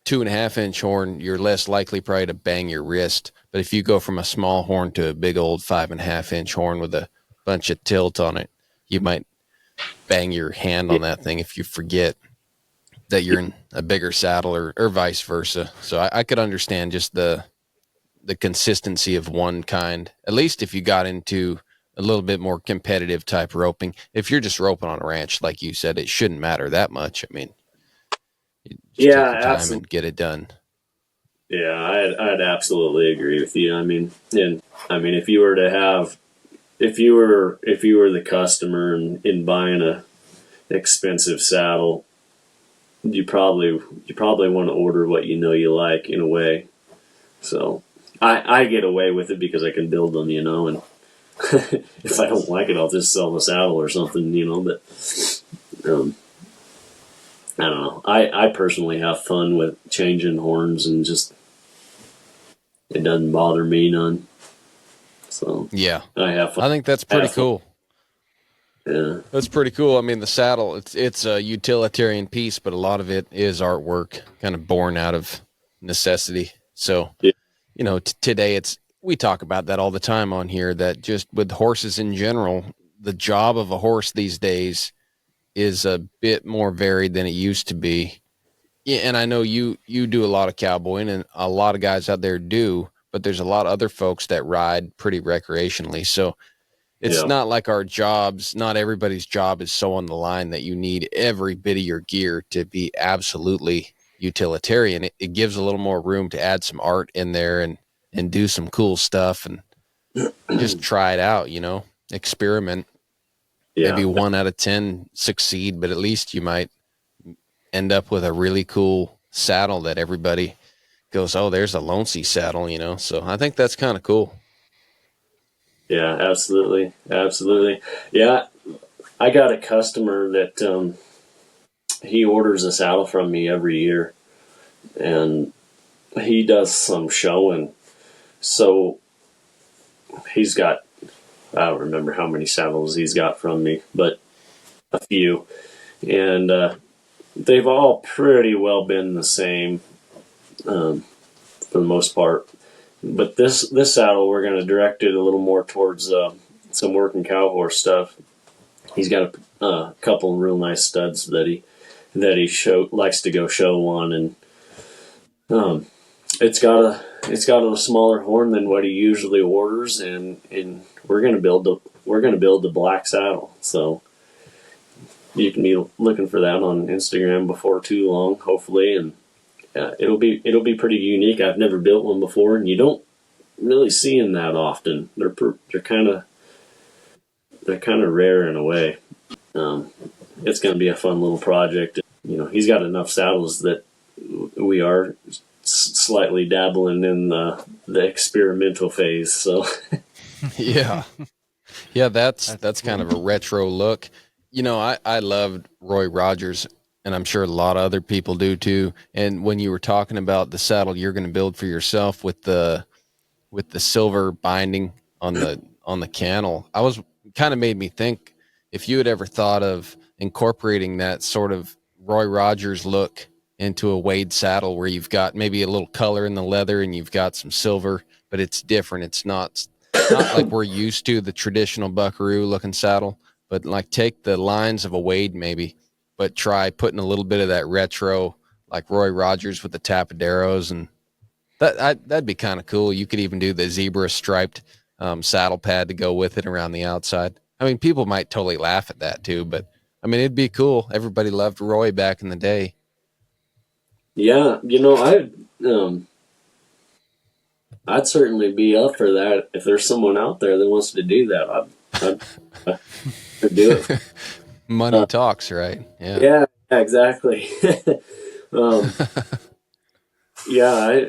2.5-inch horn, you're less likely probably to bang your wrist. But if you go from a small horn to a big old 5.5-inch horn with a bunch of tilt on it, you might bang your hand on that thing if you forget that you're in a bigger saddle, or vice versa. So I could understand just the consistency of one kind, at least if you got into a little bit more competitive type roping. If you're just roping on a ranch, like you said, it shouldn't matter that much. I mean, you just Yeah. take your time Absolutely. and get it done. Yeah. I'd absolutely agree with you. And if you were to have, if you were the customer in buying a expensive saddle, you probably want to order what you like in a way. So I get away with it because I can build them, and if I don't like it, I'll just sell the saddle or something, But I don't know. I personally have fun with changing horns, and just it doesn't bother me none. So Yeah, I have fun. I think that's I pretty have fun. cool. Yeah. That's pretty cool. I mean, the saddle, it's a utilitarian piece, but a lot of it is artwork, kind of born out of necessity. So, Yeah. today we talk about that all the time on here, that just with horses in general, the job of a horse these days is a bit more varied than it used to be. Yeah, and I know you do a lot of cowboying, and a lot of guys out there do, but there's a lot of other folks that ride pretty recreationally. So it's Yeah. not like our jobs, not everybody's job is so on the line that you need every bit of your gear to be absolutely utilitarian. It gives a little more room to add some art in there and do some cool stuff and just try it out, experiment. Yeah. Maybe 1 out of 10 succeed, but at least you might end up with a really cool saddle that everybody goes, oh, there's a Loncey saddle. So I think that's kind of cool. Yeah. Absolutely. Absolutely. Yeah. I got a customer that he orders a saddle from me every year, and he does some showing. So he's got, I don't remember how many saddles he's got from me, but a few. And they've all pretty well been the same um, for the most part. But this saddle, we're going to direct it a little more towards some working cow horse stuff. He's got a couple real nice studs that he likes to go show on, and um, it's got a smaller horn than what he usually orders, and we're gonna build the black saddle. So you can be looking for that on Instagram before too long, hopefully, and it'll be pretty unique. I've never built one before, and really seeing that often. They're kind of rare in a way. It's going to be a fun little project. You know, he's got enough saddles that we are slightly dabbling in the experimental phase. So, yeah, that's kind of a retro look. You know, I loved Roy Rogers, and I'm sure a lot of other people do too. And when you were talking about the saddle you're going to build for yourself with the silver binding on the cantle, I was kind of made me think if you had ever thought of incorporating that sort of Roy Rogers look into a Wade saddle where you've got maybe a little color in the leather and you've got some silver, but it's different. It's not like we're used to the traditional buckaroo looking saddle, but like take the lines of a Wade maybe, but try putting a little bit of that retro like Roy Rogers with the tapaderos, and that'd be kind of cool. You could even do the zebra striped saddle pad to go with it around the outside. I mean, people might totally laugh at that too, but I mean, it'd be cool. Everybody loved Roy back in the day. yeah, I'd certainly be up for that if there's someone out there that wants to do that. I'd do it. Money talks, right? Yeah, exactly. um, yeah,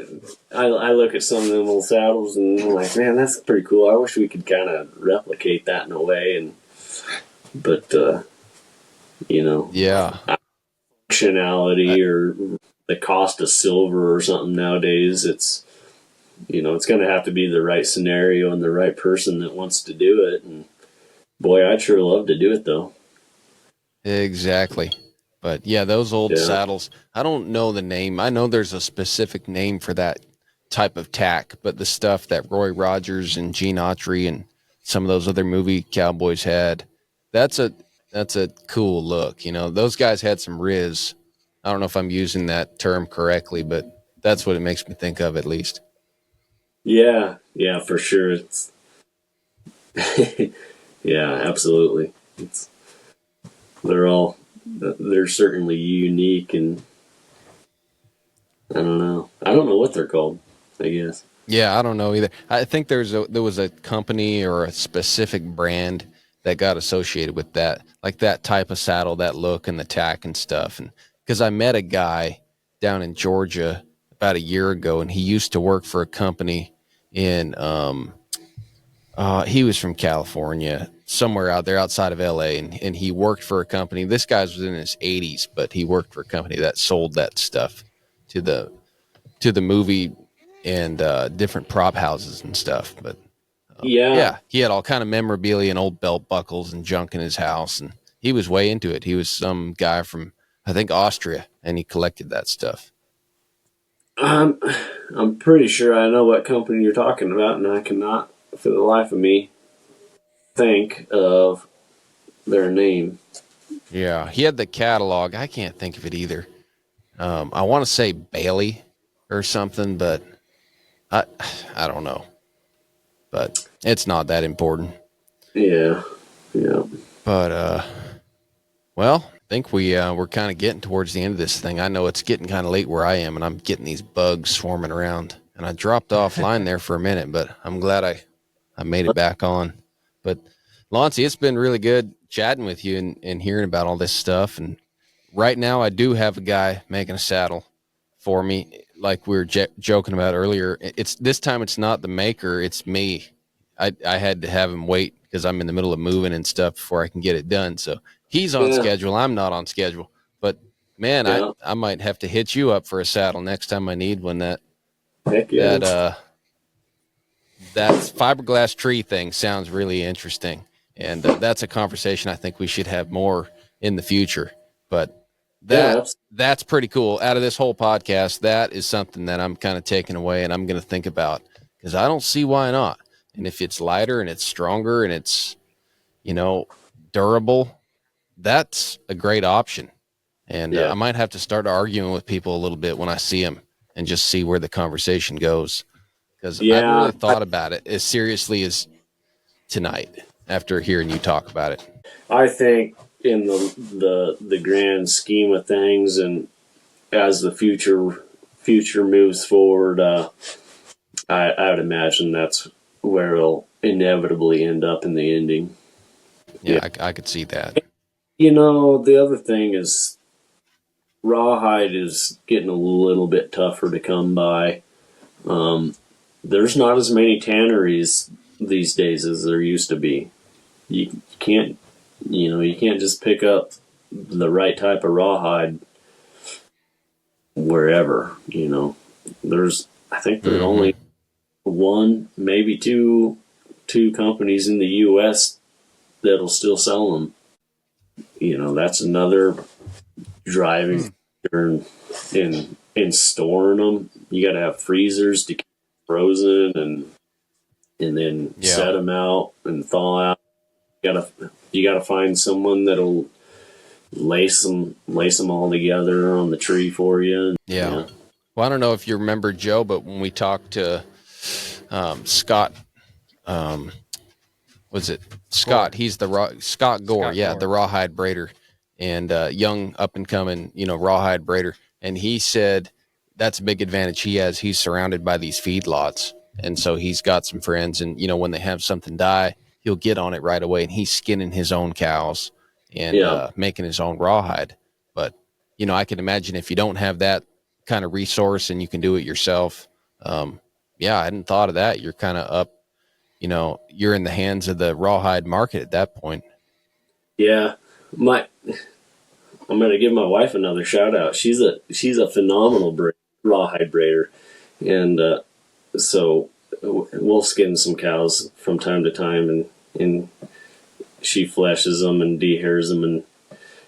I look at some of them old saddles and I'm like, man, that's pretty cool. I wish we could kind of replicate that in a way, but yeah, functionality or the cost of silver or something nowadays, it's going to have to be the right scenario and the right person that wants to do it. And boy, I'd sure love to do it though. exactly. But yeah, those old saddles, I don't know the name. I know there's a specific name for that type of tack, but the stuff that Roy Rogers and Gene Autry and some of those other movie cowboys had, that's a cool look. You know, those guys had some riz. I don't know if I'm using that term correctly, but that's what it makes me think of at least. Yeah, for sure. It's yeah, absolutely. They're certainly unique, and I don't know what they're called, I guess. Yeah, I don't know either. I think there was a company or a specific brand that got associated with that, like that type of saddle, that look and the tack and stuff. And because I met a guy down in Georgia about a year ago, and he used to work for a company in he was from California, somewhere out there outside of LA, and he worked for a company. This guy was in his 80s, but he worked for a company that sold that stuff to the movie and different prop houses and stuff. But Yeah, yeah, he had all kind of memorabilia and old belt buckles and junk in his house, and he was way into it. He was some guy from I think Austria, and he collected that stuff. I'm pretty sure I know what company you're talking about, and I cannot, for the life of me, think of their name. Yeah, he had the catalog. I can't think of it either. I want to say Bailey or something, but I I don't know. But it's not that important. Yeah, yeah. But well, I think we're kind of getting towards the end of this thing. I know it's getting kind of late where I am, and I'm getting these bugs swarming around. And I dropped offline there for a minute, but I'm glad I made it back on. But Loncey, it's been really good chatting with you and hearing about all this stuff. And right now, I do have a guy making a saddle for me, like we were joking about earlier. It's this time it's not the maker, it's me. I had to have him wait because I'm in the middle of moving and stuff before I can get it done. So he's on Yeah, schedule. I'm not on schedule. But man, yeah. I might have to hit you up for a saddle next time I need one. Heck yeah. That fiberglass tree thing sounds really interesting, and that's a conversation I think we should have more in the future. But Yeah, that's pretty cool. Out of this whole podcast, that is something that I'm kind of taking away, and I'm going to think about because I don't see why not. And if it's lighter and it's stronger and it's durable, that's a great option. And yeah. I might have to start arguing with people a little bit when I see them and just see where the conversation goes. Because I haven't Yeah, really thought about it as seriously as tonight after hearing you talk about it. I think in the grand scheme of things, and as the future moves forward, I would imagine that's where it'll inevitably end up in the ending. Yeah, I could see that. The other thing is rawhide is getting a little bit tougher to come by. There's not as many tanneries these days as there used to be. You can't, you can't just pick up the right type of rawhide wherever. I think there's only one, maybe two companies in the U.S. that'll still sell them. That's another driving in storing them. You got to have freezers to keep frozen and then set them out and thaw out. You gotta find someone that'll lace them all together on the tree for you. Yeah. Well, I don't know if you remember, Joe, but when we talked to Scott, was it Scott? He's the Scott Gore, the rawhide braider, and young up and coming, rawhide braider. And he said that's a big advantage he has. He's surrounded by these feedlots, and so he's got some friends. And when they have something die, he'll get on it right away. And he's skinning his own cows and making his own rawhide. But I can imagine if you don't have that kind of resource and you can do it yourself. I hadn't thought of that. You're kind of up. You're in the hands of the rawhide market at that point. Yeah. I'm going to give my wife another shout out. She's a phenomenal rawhide braider. And so we'll skin some cows from time to time and she fleshes them and dehairs them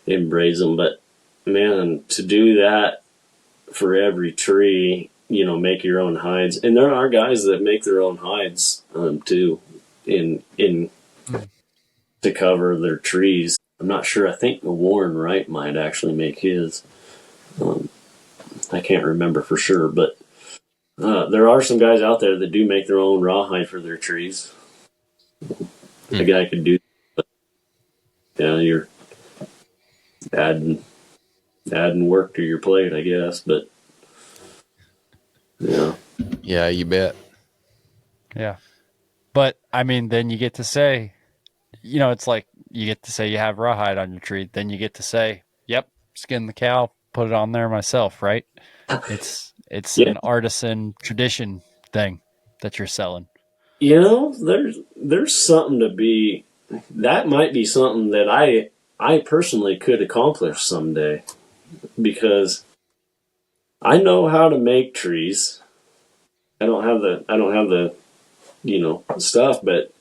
and braids them. But man, to do that for every tree, make your own hides. And there are guys that make their own hides too in to cover their trees. I'm not sure. I think Warren Wright might actually make his. I can't remember for sure, but there are some guys out there that do make their own rawhide for their trees. A guy could do that, but you're adding work to your plate, I guess. But yeah, you bet. Yeah, but I mean, then you get to say, it's like you get to say you have rawhide on your tree. Then you get to say, "Yep, skin the cow, put it on there myself." Right? It's an artisan tradition thing that you're selling. There's something to be. That might be something that I personally could accomplish someday, because I know how to make trees. I don't have the stuff, but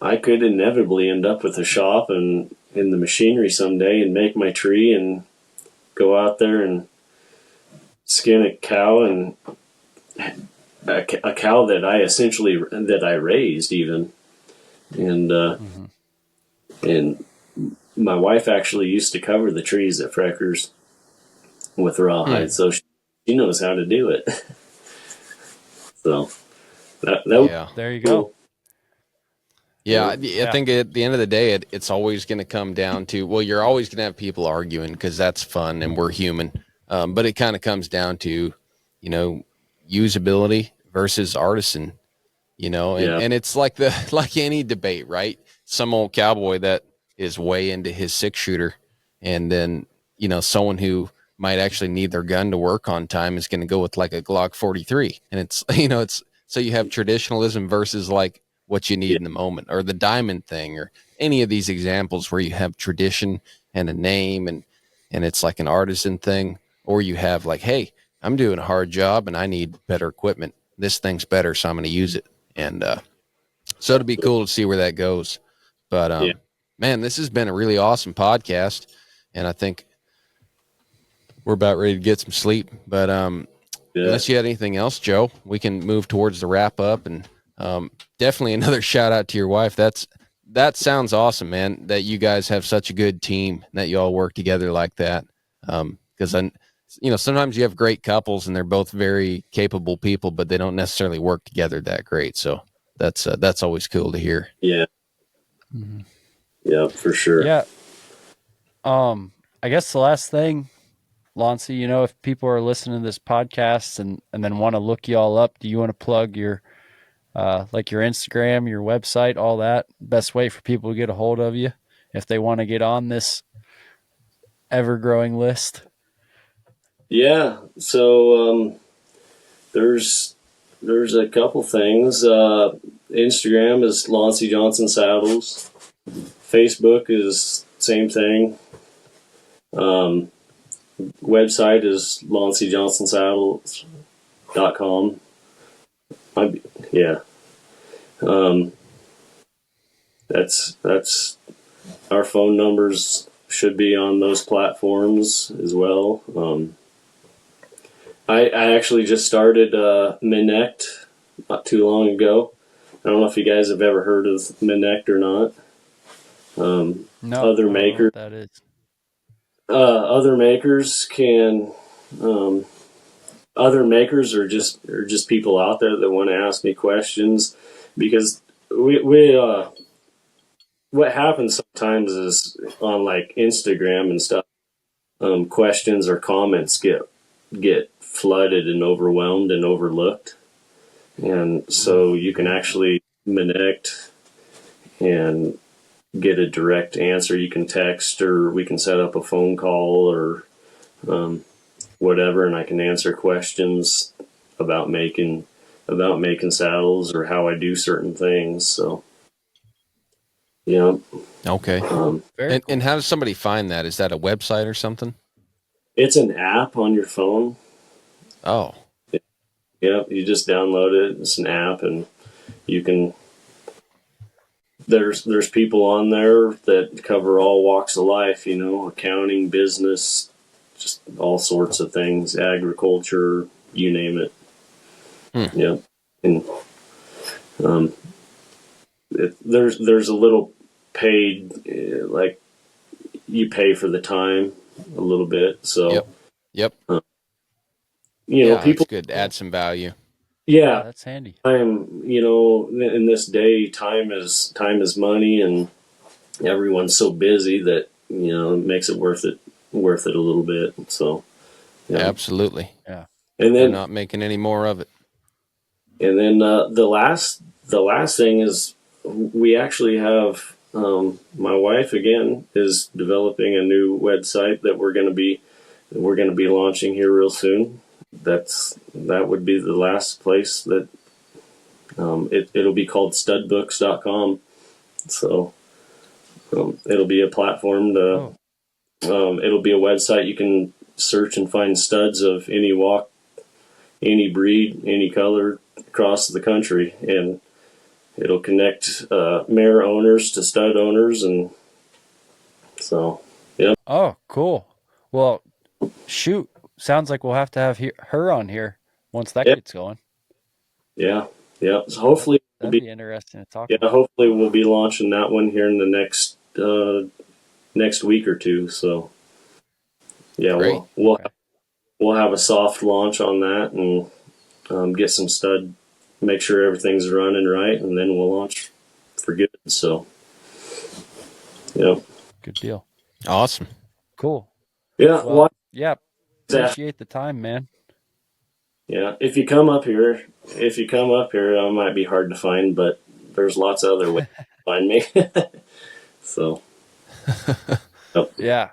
I could inevitably end up with a shop and in the machinery someday and make my tree and go out there and skin a cow, and a cow that I raised even. And and my wife actually used to cover the trees at Frecker's with rawhide, so she knows how to do it. So there you go. Yeah, I think at the end of the day, it's always going to come down to, well, you're always going to have people arguing because that's fun and we're human. But it kind of comes down to, usability versus artisan, and it's like any debate, right? Some old cowboy that is way into his 6-shooter, and then, someone who might actually need their gun to work on time is going to go with like a Glock 43. And it's, so you have traditionalism versus like what you need in the moment, or the diamond thing, or any of these examples where you have tradition and a name and it's like an artisan thing, or you have like, hey, I'm doing a hard job and I need better equipment. This thing's better, so I'm going to use it. And so it'd be cool to see where that goes. But man, this has been a really awesome podcast, and I think we're about ready to get some sleep. But unless you had anything else, Joe, we can move towards the wrap up. And definitely another shout out to your wife. That sounds awesome, man, that you guys have such a good team, that you all work together like that. Because sometimes you have great couples and they're both very capable people, but they don't necessarily work together that great. So that's always cool to hear. Yeah. Mm-hmm. Yeah, for sure. Yeah. I guess the last thing Loncey, if people are listening to this podcast and then want to look you all up, do you want to plug your like your Instagram, your website, all that? Best way for people to get a hold of you if they want to get on this ever growing list? Yeah. So there's a couple things. Instagram is Loncey Johnson Saddles. Facebook is same thing. Website is lonceyjohnsonsaddles.com. Yeah. That's our phone numbers should be on those platforms as well. I actually just started Minect not too long ago. I don't know if you guys have ever heard of Minect or not. No, Other makers, that is. other makers can, other makers are just people out there that want to ask me questions, because we what happens sometimes is on like Instagram and stuff, questions or comments get flooded and overwhelmed and overlooked, and so you can actually connect and get a direct answer. You can text, or we can set up a phone call, or whatever, and I can answer questions about making saddles or how I do certain things. So yeah. Okay. Very cool. And how does somebody find that? Is that a website or something? It's an app on your phone. Oh. Yeah, you just download it. It's an app, and you can. There's people on there that cover all walks of life. Accounting, business, just all sorts of things, agriculture, you name it. Yeah, and there's a little paid, like you pay for the time a little bit. So yep. People, it's good to add some value. Yeah, that's handy. Time, in this day, time is money, and everyone's so busy that it makes it worth it a little bit. So, absolutely. Yeah, and then they're not making any more of it. And then the last thing is, we actually have, my wife again is developing a new website that we're going to be launching here real soon. That would be the last place that it'll be called studbooks.com. So it'll be a platform to it'll be a website you can search and find studs of any walk, any breed, any color across the country, and it'll connect mare owners to stud owners, and so yeah. Oh, cool. Well, shoot, sounds like we'll have to have her on here once that gets going. Yeah. So hopefully that'd be interesting to talk about. Hopefully we'll be launching that one here in the next week or two. So yeah, we'll have a soft launch on that, and get some stud, make sure everything's running right, and then we'll launch for good. So yeah, good deal. Awesome. Cool. Yeah. Well, yeah. Appreciate the time, man. Yeah. If you come up here, it might be hard to find, but there's lots of other ways to find me. So. Yeah.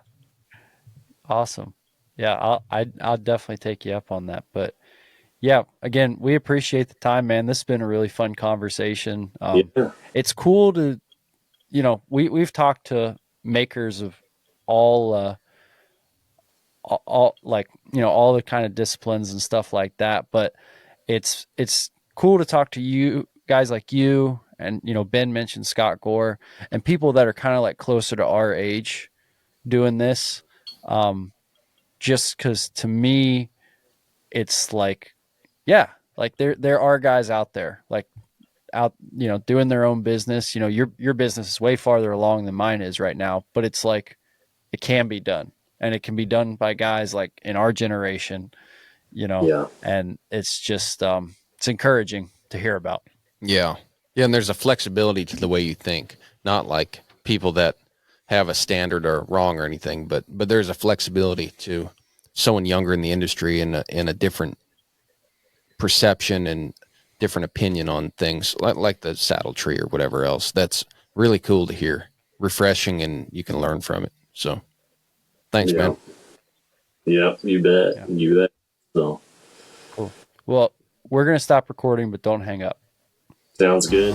Awesome. Yeah, I'll definitely take you up on that. But yeah, again, we appreciate the time, man. This has been a really fun conversation. It's cool to, we've talked to makers of all like, all the kind of disciplines and stuff like that. But it's cool to talk to you guys like you, and, Ben mentioned Scott Gore, and people that are kind of like closer to our age doing this. Just because to me, it's like, yeah, like there are guys out there like out, doing their own business. Your business is way farther along than mine is right now, but it's like, it can be done, and it can be done by guys like in our generation, and it's just, it's encouraging to hear about. Yeah. And there's a flexibility to the way you think, not like people that have a standard or wrong or anything, but there's a flexibility to someone younger in the industry and in a different perception and different opinion on things like the saddle tree or whatever else. That's really cool to hear, refreshing, and you can learn from it. So thanks, man. Yeah, you bet. Yeah. You bet. So cool. Well, we're going to stop recording, but don't hang up. Sounds good.